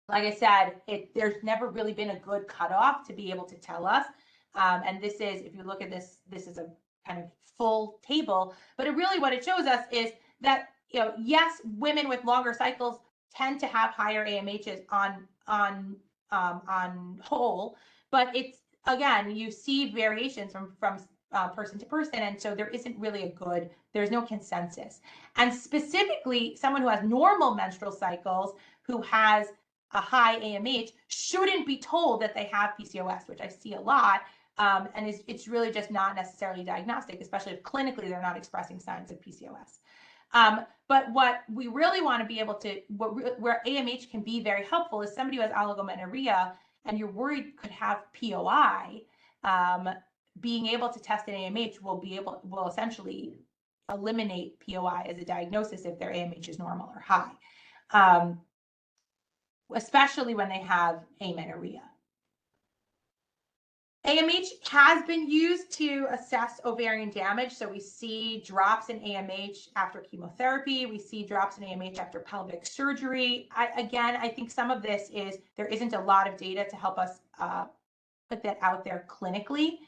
[SPEAKER 4] Like I said, there's never really been a good cutoff to be able to tell us. And this is, if you look at this, this is a kind of full table, but what it shows us is that, yes, women with longer cycles tend to have higher AMHs on whole, but it's, again, you see variations from person to person, and so there isn't really there's no consensus. And specifically, someone who has normal menstrual cycles, who has a high AMH, shouldn't be told that they have PCOS, which I see a lot. And it's really just not necessarily diagnostic, especially if clinically they're not expressing signs of PCOS. But what we really want to be able to, where AMH can be very helpful is somebody who has oligomenorrhea and you're worried could have POI, being able to test an AMH will essentially eliminate POI as a diagnosis if their AMH is normal or high, especially when they have amenorrhea. AMH has been used to assess ovarian damage. So we see drops in AMH after chemotherapy. We see drops in AMH after pelvic surgery. I think some of this is there isn't a lot of data to help us put that out there clinically.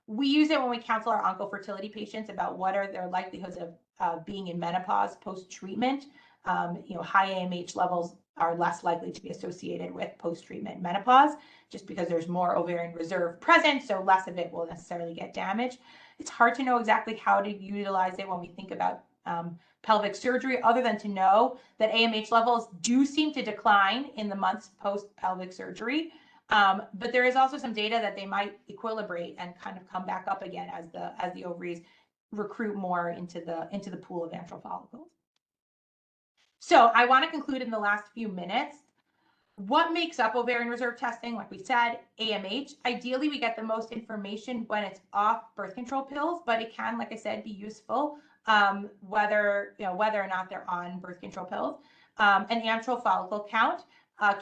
[SPEAKER 4] We use it when we counsel our oncofertility patients about what are their likelihoods of being in menopause post-treatment. High AMH levels are less likely to be associated with post-treatment menopause, just because there's more ovarian reserve present, so less of it will necessarily get damaged. It's hard to know exactly how to utilize it when we think about pelvic surgery, other than to know that AMH levels do seem to decline in the months post-pelvic surgery. But there is also some data that they might equilibrate and kind of come back up again as the ovaries recruit more into the pool of antral follicles. So I want to conclude in the last few minutes. What makes up ovarian reserve testing? Like we said, AMH. Ideally, we get the most information when it's off birth control pills, but it can, like I said, be useful whether or not they're on birth control pills. An antral follicle count,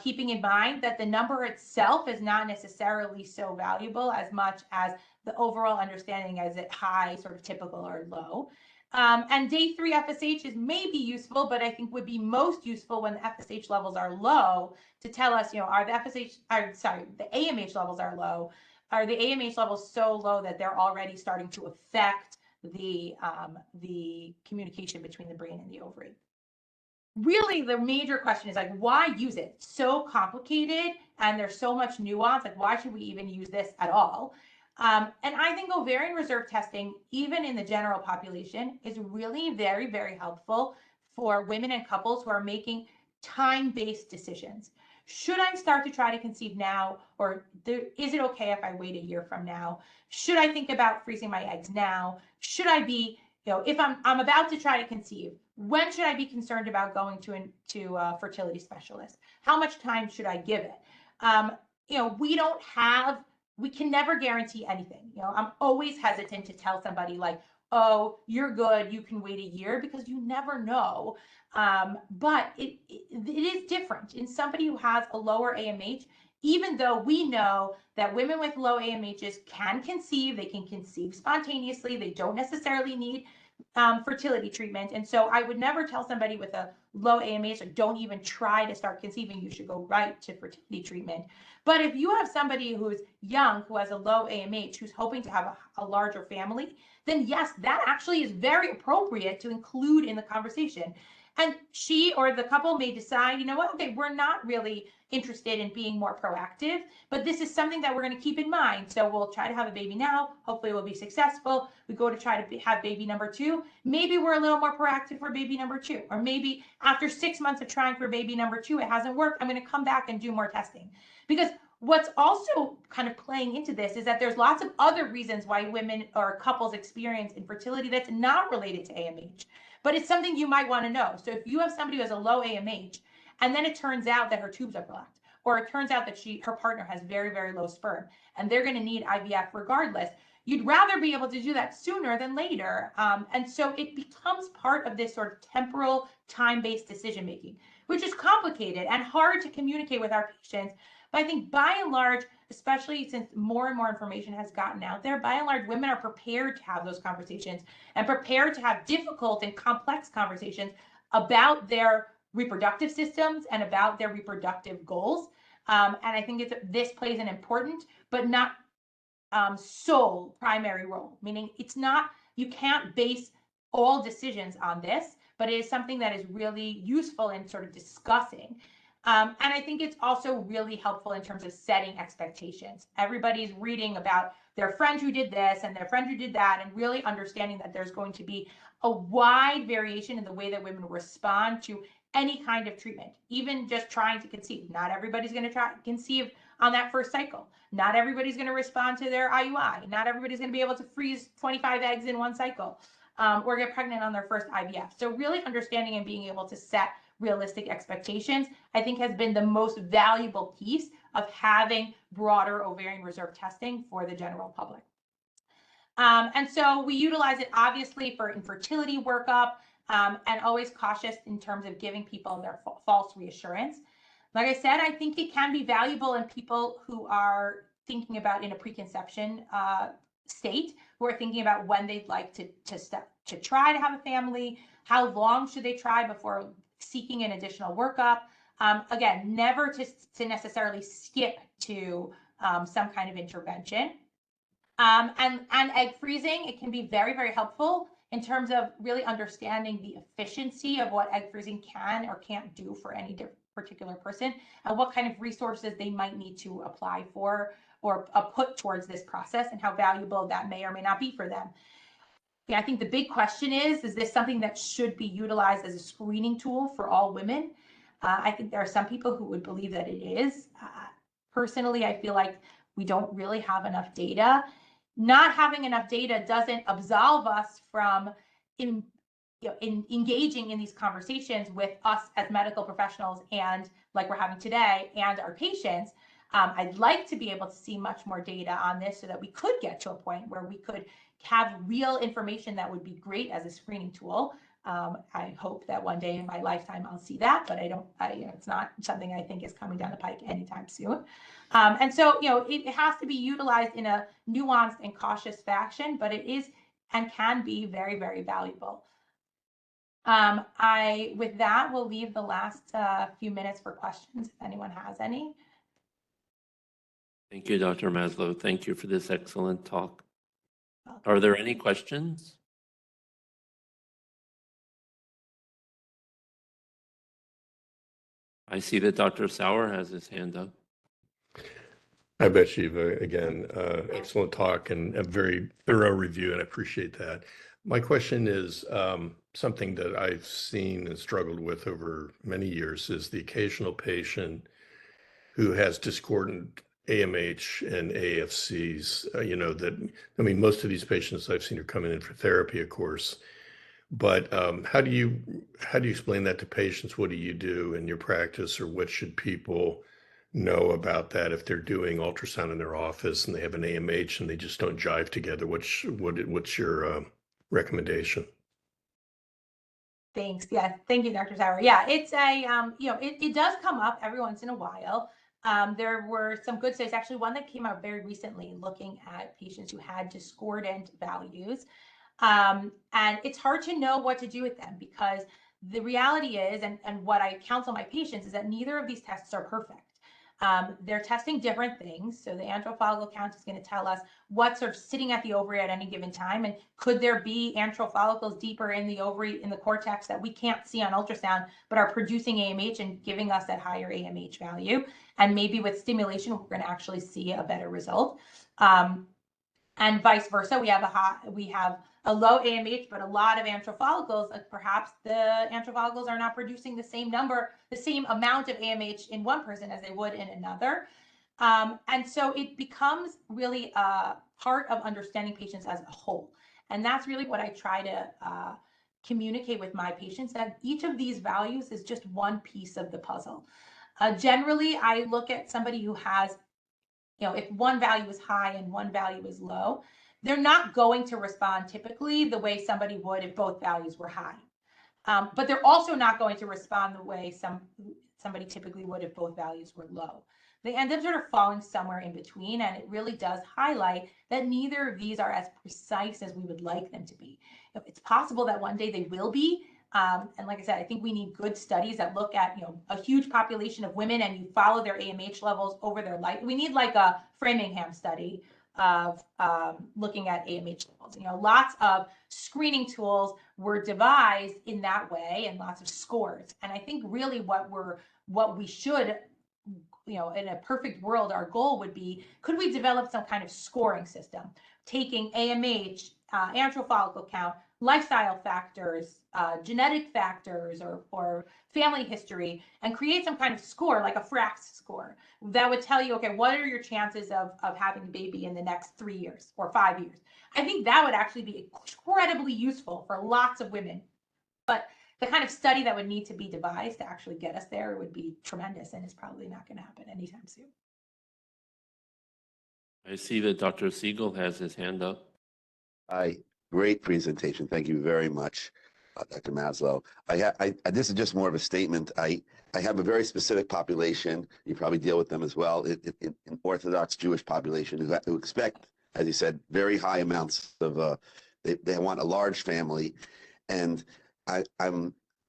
[SPEAKER 4] keeping in mind that the number itself is not necessarily so valuable as much as the overall understanding, is it high, sort of typical, or low. And day 3 FSH may be useful, but I think would be most useful when the FSH levels are low to tell us, are the AMH levels are low. Are the AMH levels so low that they're already starting to affect the communication between the brain and the ovary? Really, the major question is why use it? It's so complicated and there's so much nuance. Why should we even use this at all? And I think ovarian reserve testing, even in the general population, is really very, very helpful for women and couples who are making time-based decisions. Should I start to try to conceive now, or is it okay if I wait a year from now? Should I think about freezing my eggs now? Should I be, if I'm about to try to conceive, when should I be concerned about going to a fertility specialist? How much time should I give it? We can never guarantee anything. I'm always hesitant to tell somebody oh, you're good, you can wait a year, because you never know. But it is different in somebody who has a lower AMH, even though we know that women with low AMHs can conceive, they can conceive spontaneously, they don't necessarily need fertility treatment. And so I would never tell somebody with a low AMH, don't even try to start conceiving, you should go right to fertility treatment. But if you have somebody who's young, who has a low AMH, who's hoping to have a larger family, then yes, that actually is very appropriate to include in the conversation. And she or the couple may decide, you know what, okay, we're not really interested in being more proactive, but this is something that we're going to keep in mind. So we'll try to have a baby now. Hopefully we'll be successful. We go to try to have baby number 2. Maybe we're a little more proactive for baby number 2. Or maybe after 6 months of trying for baby number 2, it hasn't worked. I'm going to come back and do more testing. Because what's also kind of playing into this is that there's lots of other reasons why women or couples experience infertility that's not related to AMH, but it's something you might want to know. So if you have somebody who has a low AMH, and then it turns out that her tubes are blocked, or it turns out that her partner has very, very low sperm, and they're going to need IVF regardless, you'd rather be able to do that sooner than later. And so it becomes part of this sort of temporal, time-based decision-making, which is complicated and hard to communicate with our patients. But I think by and large, especially since more and more information has gotten out there, by and large, women are prepared to have those conversations and prepared to have difficult and complex conversations about their reproductive systems and about their reproductive goals. And I think this plays an important, but not sole primary role, meaning you can't base all decisions on this, but it is something that is really useful in sort of discussing. And I think it's also really helpful in terms of setting expectations. Everybody's reading about their friend who did this and their friend who did that, and really understanding that there's going to be a wide variation in the way that women respond to any kind of treatment, even just trying to conceive. Not everybody's going to try to conceive on that first cycle. Not everybody's going to respond to their IUI. Not everybody's going to be able to freeze 25 eggs in one cycle or get pregnant on their first IVF. So really understanding and being able to set realistic expectations, I think, has been the most valuable piece of having broader ovarian reserve testing for the general public. And so we utilize it obviously for infertility workup, and always cautious in terms of giving people their false reassurance. Like I said, I think it can be valuable in people who are thinking about in a preconception state, who are thinking about when they'd like to try to have a family, how long should they try before seeking an additional workup. Again, never to necessarily skip to some kind of intervention. And egg freezing, it can be very, very helpful in terms of really understanding the efficiency of what egg freezing can or can't do for any particular person, and what kind of resources they might need to apply for or put towards this process, and how valuable that may or may not be for them. Yeah, I think the big question is this something that should be utilized as a screening tool for all women? I think there are some people who would believe that it is. Personally, I feel like we don't really have enough data. Not having enough data doesn't absolve us from engaging in these conversations with us as medical professionals, and like we're having today, and our patients. I'd like to be able to see much more data on this so that we could get to a point where we could have real information that would be great as a screening tool. I hope that one day in my lifetime I'll see that, but it's not something I think is coming down the pike anytime soon. And so, it has to be utilized in a nuanced and cautious fashion, but it is and can be very, very valuable. With that, we'll leave the last few minutes for questions if anyone has any.
[SPEAKER 3] Thank you, Dr. Maslow. Thank you for this excellent talk. Are there any questions? I see that Dr. Sauer has his hand up.
[SPEAKER 1] Hi, Bat-Sheva. Again, excellent talk and a very thorough review, and I appreciate that. My question is something that I've seen and struggled with over many years is the occasional patient who has discordant AMH and AFCs. Most of these patients I've seen are coming in for therapy, of course. But how do you explain that to patients? What do you do in your practice, or what should people know about that if they're doing ultrasound in their office and they have an AMH and they just don't jive together? What's your recommendation?
[SPEAKER 4] Thanks. Yeah, thank you, Dr. Sauer. Yeah, it's it does come up every once in a while. There were some good studies, actually one that came out very recently looking at patients who had discordant values. And it's hard to know what to do with them, because the reality is, and what I counsel my patients is that neither of these tests are perfect. They're testing different things. So the antral follicle count is going to tell us what's sort of sitting at the ovary at any given time. And could there be antral follicles deeper in the ovary, in the cortex, that we can't see on ultrasound, but are producing AMH and giving us that higher AMH value? And maybe with stimulation, we're going to actually see a better result. And vice versa, we have a low AMH, but a lot of antral follicles. Perhaps the antral follicles are not producing the same amount of AMH in one person as they would in another. And so it becomes really a part of understanding patients as a whole. And that's really what I try to communicate with my patients, that each of these values is just one piece of the puzzle. Generally, I look at somebody who has, if one value is high and one value is low, they're not going to respond typically the way somebody would if both values were high. But they're also not going to respond the way somebody typically would if both values were low. They end up sort of falling somewhere in between, and it really does highlight that neither of these are as precise as we would like them to be. It's possible that one day they will be. And like I said, I think we need good studies that look at, a huge population of women, and you follow their AMH levels over their life. We need like a Framingham study of looking at AMH levels. Lots of screening tools were devised in that way, and lots of scores. And I think really what we should, in a perfect world, our goal would be, could we develop some kind of scoring system, taking AMH, antral follicle count, lifestyle factors, genetic factors, or family history, and create some kind of score, like a FRAX score, that would tell you, okay, what are your chances of having a baby in the next 3 years or 5 years? I think that would actually be incredibly useful for lots of women. But the kind of study that would need to be devised to actually get us there would be tremendous, and it's probably not going to happen anytime soon.
[SPEAKER 3] I see that Dr. Siegel has his hand up.
[SPEAKER 5] Hi, great presentation. Thank you very much, Dr. Maslow. This is just more of a statement. I have a very specific population. You probably deal with them as well, in Orthodox Jewish population who expect, as you said, very high amounts of, they want a large family. And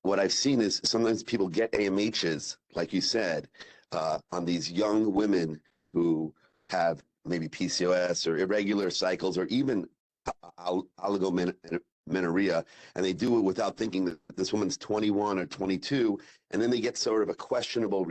[SPEAKER 5] what I've seen is sometimes people get AMHs, like you said, on these young women who have maybe PCOS or irregular cycles or even oligomenorrhea, and they do it without thinking that this woman's 21 or 22, and then they get sort of a questionable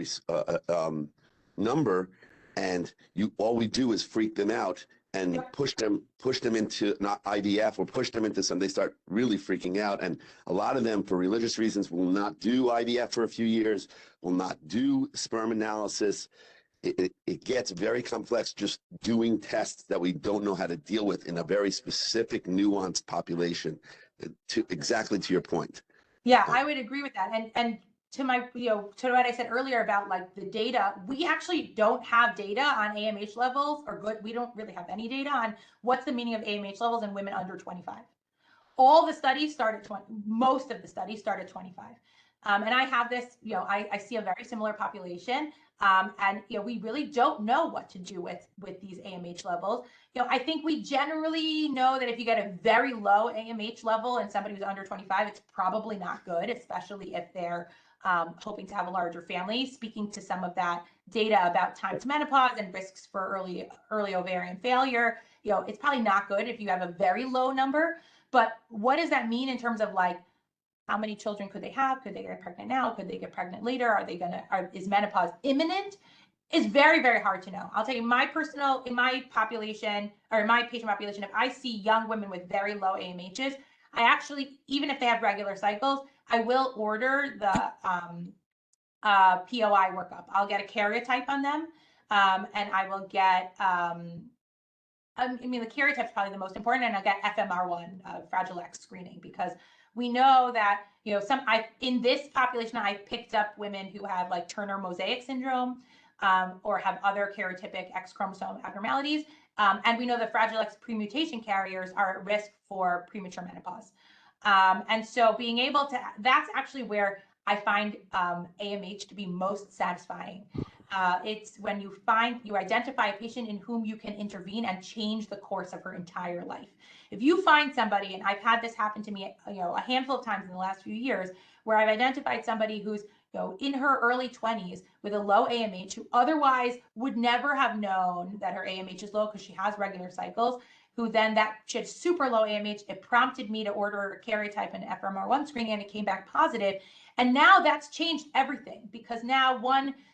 [SPEAKER 5] number, and all we do is freak them out and push them into not IVF or push them into some. They start really freaking out, and a lot of them, for religious reasons, will not do IVF for a few years, will not do sperm analysis. It gets very complex just doing tests that we don't know how to deal with in a very specific, nuanced population. Exactly to your point.
[SPEAKER 4] Yeah, I would agree with that. And to my, to what I said earlier about like the data, we actually don't have data on AMH levels, or good. We don't really have any data on what's the meaning of AMH levels in women under 25. All the studies start at 20. Most of the studies start at 25. And I have this, I see a very similar population. And we really don't know what to do with these AMH levels. I think we generally know that if you get a very low AMH level in somebody who's under 25, it's probably not good, especially if they're hoping to have a larger family. Speaking to some of that data about time to menopause and risks for early ovarian failure, it's probably not good if you have a very low number. But what does that mean in terms of like, how many children could they have? Could they get pregnant now? Could they get pregnant later? Is menopause imminent? It's very, very hard to know. I'll tell you, in my population, or in my patient population, if I see young women with very low AMHs, I actually, even if they have regular cycles, I will order the POI workup. I'll get a karyotype on them, and I will get, the karyotype is probably the most important, and I'll get FMR1, Fragile X screening, because we know that, in this population, I picked up women who have like Turner mosaic syndrome, or have other karyotypic X chromosome abnormalities. And we know that Fragile X premutation carriers are at risk for premature menopause. And so being able to, that's actually where I find AMH to be most satisfying. It's when you identify a patient in whom you can intervene and change the course of her entire life. If you find somebody, and I've had this happen to me, a handful of times in the last few years, where I've identified somebody who's, in her early 20s with a low AMH, who otherwise would never have known that her AMH is low because she has regular cycles, who then she had super low AMH. It prompted me to order a karyotype and FMR1 screening, and it came back positive. And now that's changed everything, because now,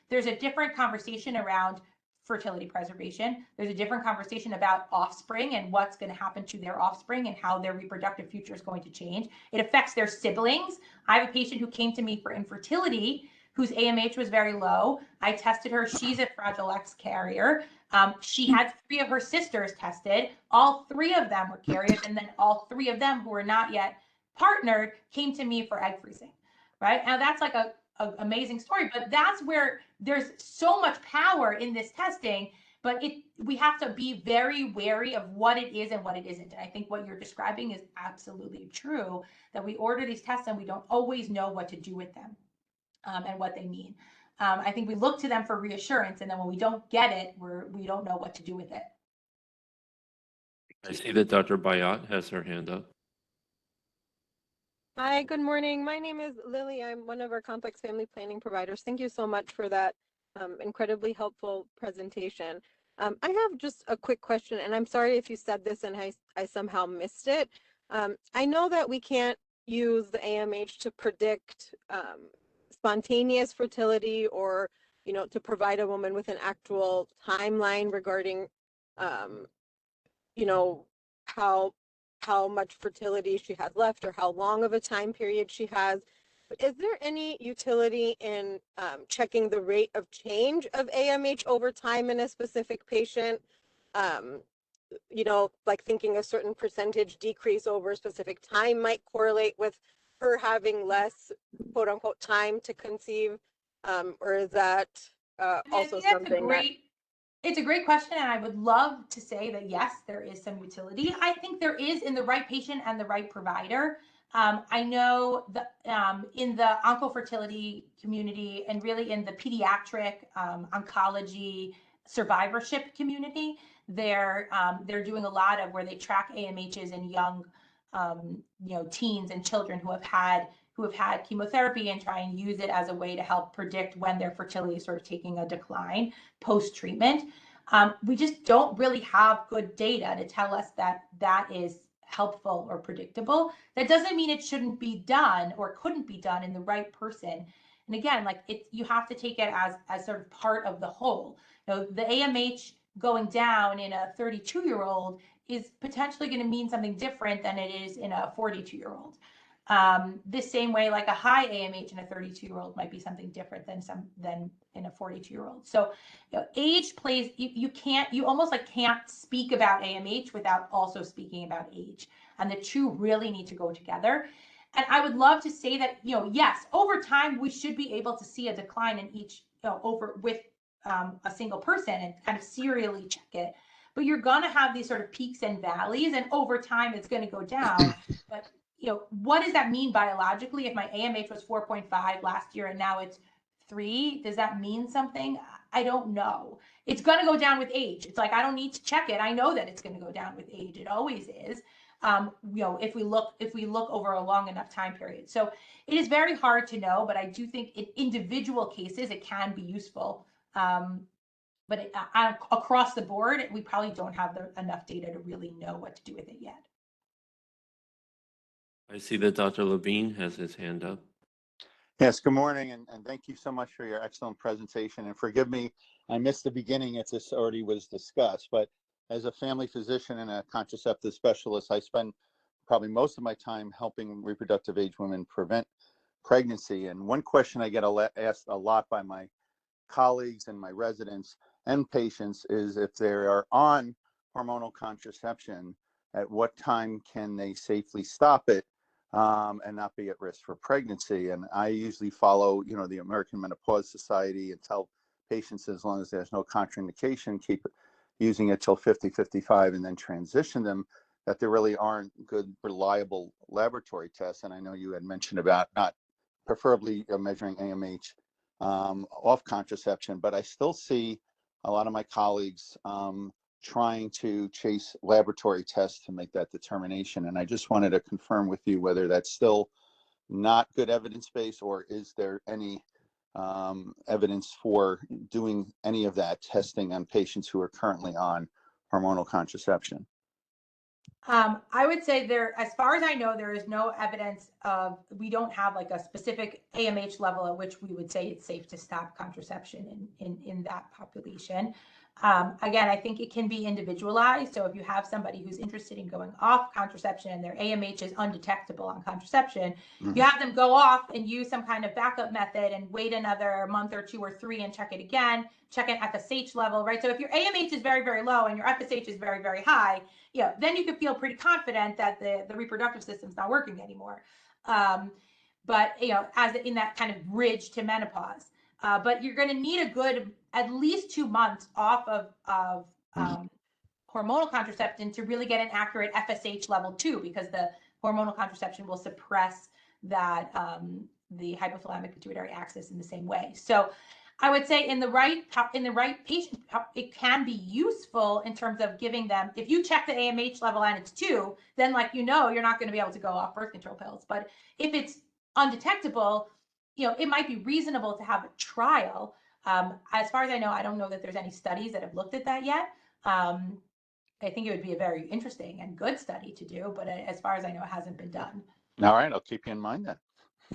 [SPEAKER 4] there's a different conversation around fertility preservation. There's a different conversation about offspring and what's going to happen to their offspring and how their reproductive future is going to change. It affects their siblings. I have a patient who came to me for infertility whose AMH was very low. I tested her. She's a Fragile X carrier. She had 3 of her sisters tested. All 3 of them were carriers, and then all 3 of them who were not yet partnered came to me for egg freezing. Right now, that's like an amazing story, but that's where there's so much power in this testing. But we have to be very wary of what it is and what it isn't. And I think what you're describing is absolutely true, that we order these tests and we don't always know what to do with them, and what they mean. I think we look to them for reassurance, and then when we don't get it, we don't know what to do with it.
[SPEAKER 3] I see that Dr. Bayat has her hand up.
[SPEAKER 6] Hi, good morning. My name is Lily. I'm one of our complex family planning providers. Thank you so much for that incredibly helpful presentation. I have just a quick question, and I'm sorry if you said this and I somehow missed it. I know that we can't use the AMH to predict spontaneous fertility, or, to provide a woman with an actual timeline regarding, how how much fertility she has left or how long of a time period she has. But is there any utility in checking the rate of change of AMH over time in a specific patient? You know, like thinking a certain percentage decrease over a specific time might correlate with her having less quote unquote time to conceive, or is that
[SPEAKER 4] I
[SPEAKER 6] also
[SPEAKER 4] think that's
[SPEAKER 6] something that
[SPEAKER 4] it's a great question, and I would love to say that yes, there is some utility. I think there is in the right patient and the right provider. I know in the oncofertility community and really in the pediatric oncology survivorship community, they're doing a lot of where they track AMHs in young teens and children who have had chemotherapy and try and use it as a way to help predict when their fertility is sort of taking a decline post-treatment. We just don't really have good data to tell us that that is helpful or predictable. That doesn't mean it shouldn't be done or couldn't be done in the right person. And again, like you have to take it as sort of part of the whole. You know, the AMH going down in a 32-year-old is potentially going to mean something different than it is in a 42-year-old. The same way, like a high AMH in a 32-year-old might be something different than in a 42-year-old. So, you know, age plays. You almost like can't speak about AMH without also speaking about age, and the two really need to go together. And I would love to say that, you know, yes, over time we should be able to see a decline in each, you know, over with a single person and kind of serially check it. But you're gonna have these sort of peaks and valleys, and over time it's going to go down. But you know, what does that mean biologically? If my AMH was 4.5 last year and now it's 3, does that mean something? I don't know. It's going to go down with age. It's like, I don't need to check it. I know that it's going to go down with age. It always is. You know, if we look over a long enough time period. So it is very hard to know, but I do think in individual cases, it can be useful. But across the board, we probably don't have enough data to really know what to do with it yet.
[SPEAKER 3] I see that Dr. Levine has his hand up.
[SPEAKER 7] Yes, good morning, and thank you so much for your excellent presentation. And forgive me, I missed the beginning if this already was discussed, but as a family physician and a contraceptive specialist, I spend probably most of my time helping reproductive age women prevent pregnancy. And one question I get asked a lot by my colleagues and my residents and patients is if they are on hormonal contraception, at what time can they safely stop it and not be at risk for pregnancy? And I usually follow, you know, the American Menopause Society and tell patients as long as there's no contraindication, keep using it till 50, 55, and then transition them, that there really aren't good, reliable laboratory tests. And I know you had mentioned about not preferably measuring AMH off contraception, but I still see a lot of my colleagues trying to chase laboratory tests to make that determination. And I just wanted to confirm with you whether that's still not good evidence base, or is there any evidence for doing any of that testing on patients who are currently on hormonal contraception?
[SPEAKER 4] I would say as far as I know, there is no evidence we don't have like a specific AMH level at which we would say it's safe to stop contraception in that population. Again, I think it can be individualized. So if you have somebody who's interested in going off contraception and their AMH is undetectable on contraception, you have them go off and use some kind of backup method and wait another month or 2 or 3 and check it again, check an FSH level, right? So if your AMH is very, very low and your FSH is very, very high, yeah, then you can feel pretty confident that the reproductive system's not working anymore. But you know, as in that kind of bridge to menopause. But you're going to need a good at least 2 months off of hormonal contraception to really get an accurate FSH level too, because the hormonal contraception will suppress that the hypothalamic pituitary axis in the same way. So I would say in the right patient, it can be useful in terms of giving them, if you check the AMH level and it's 2, then like, you know, you're not going to be able to go off birth control pills. But if it's undetectable, you know, it might be reasonable to have a trial. As far as I know, I don't know that there's any studies that have looked at that yet. I think it would be a very interesting and good study to do, but as far as I know, it hasn't been done.
[SPEAKER 7] All right, I'll keep you in mind then.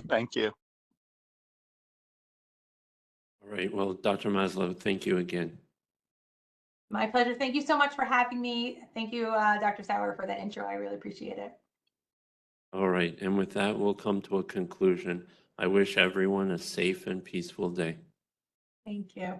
[SPEAKER 7] Thank you.
[SPEAKER 3] All right. Well, Dr. Maslow, thank you again.
[SPEAKER 4] My pleasure. Thank you so much for having me. Thank you, Dr. Sauer, for that intro. I really appreciate it.
[SPEAKER 3] All right, and with that, we'll come to a conclusion. I wish everyone a safe and peaceful day.
[SPEAKER 4] Thank you.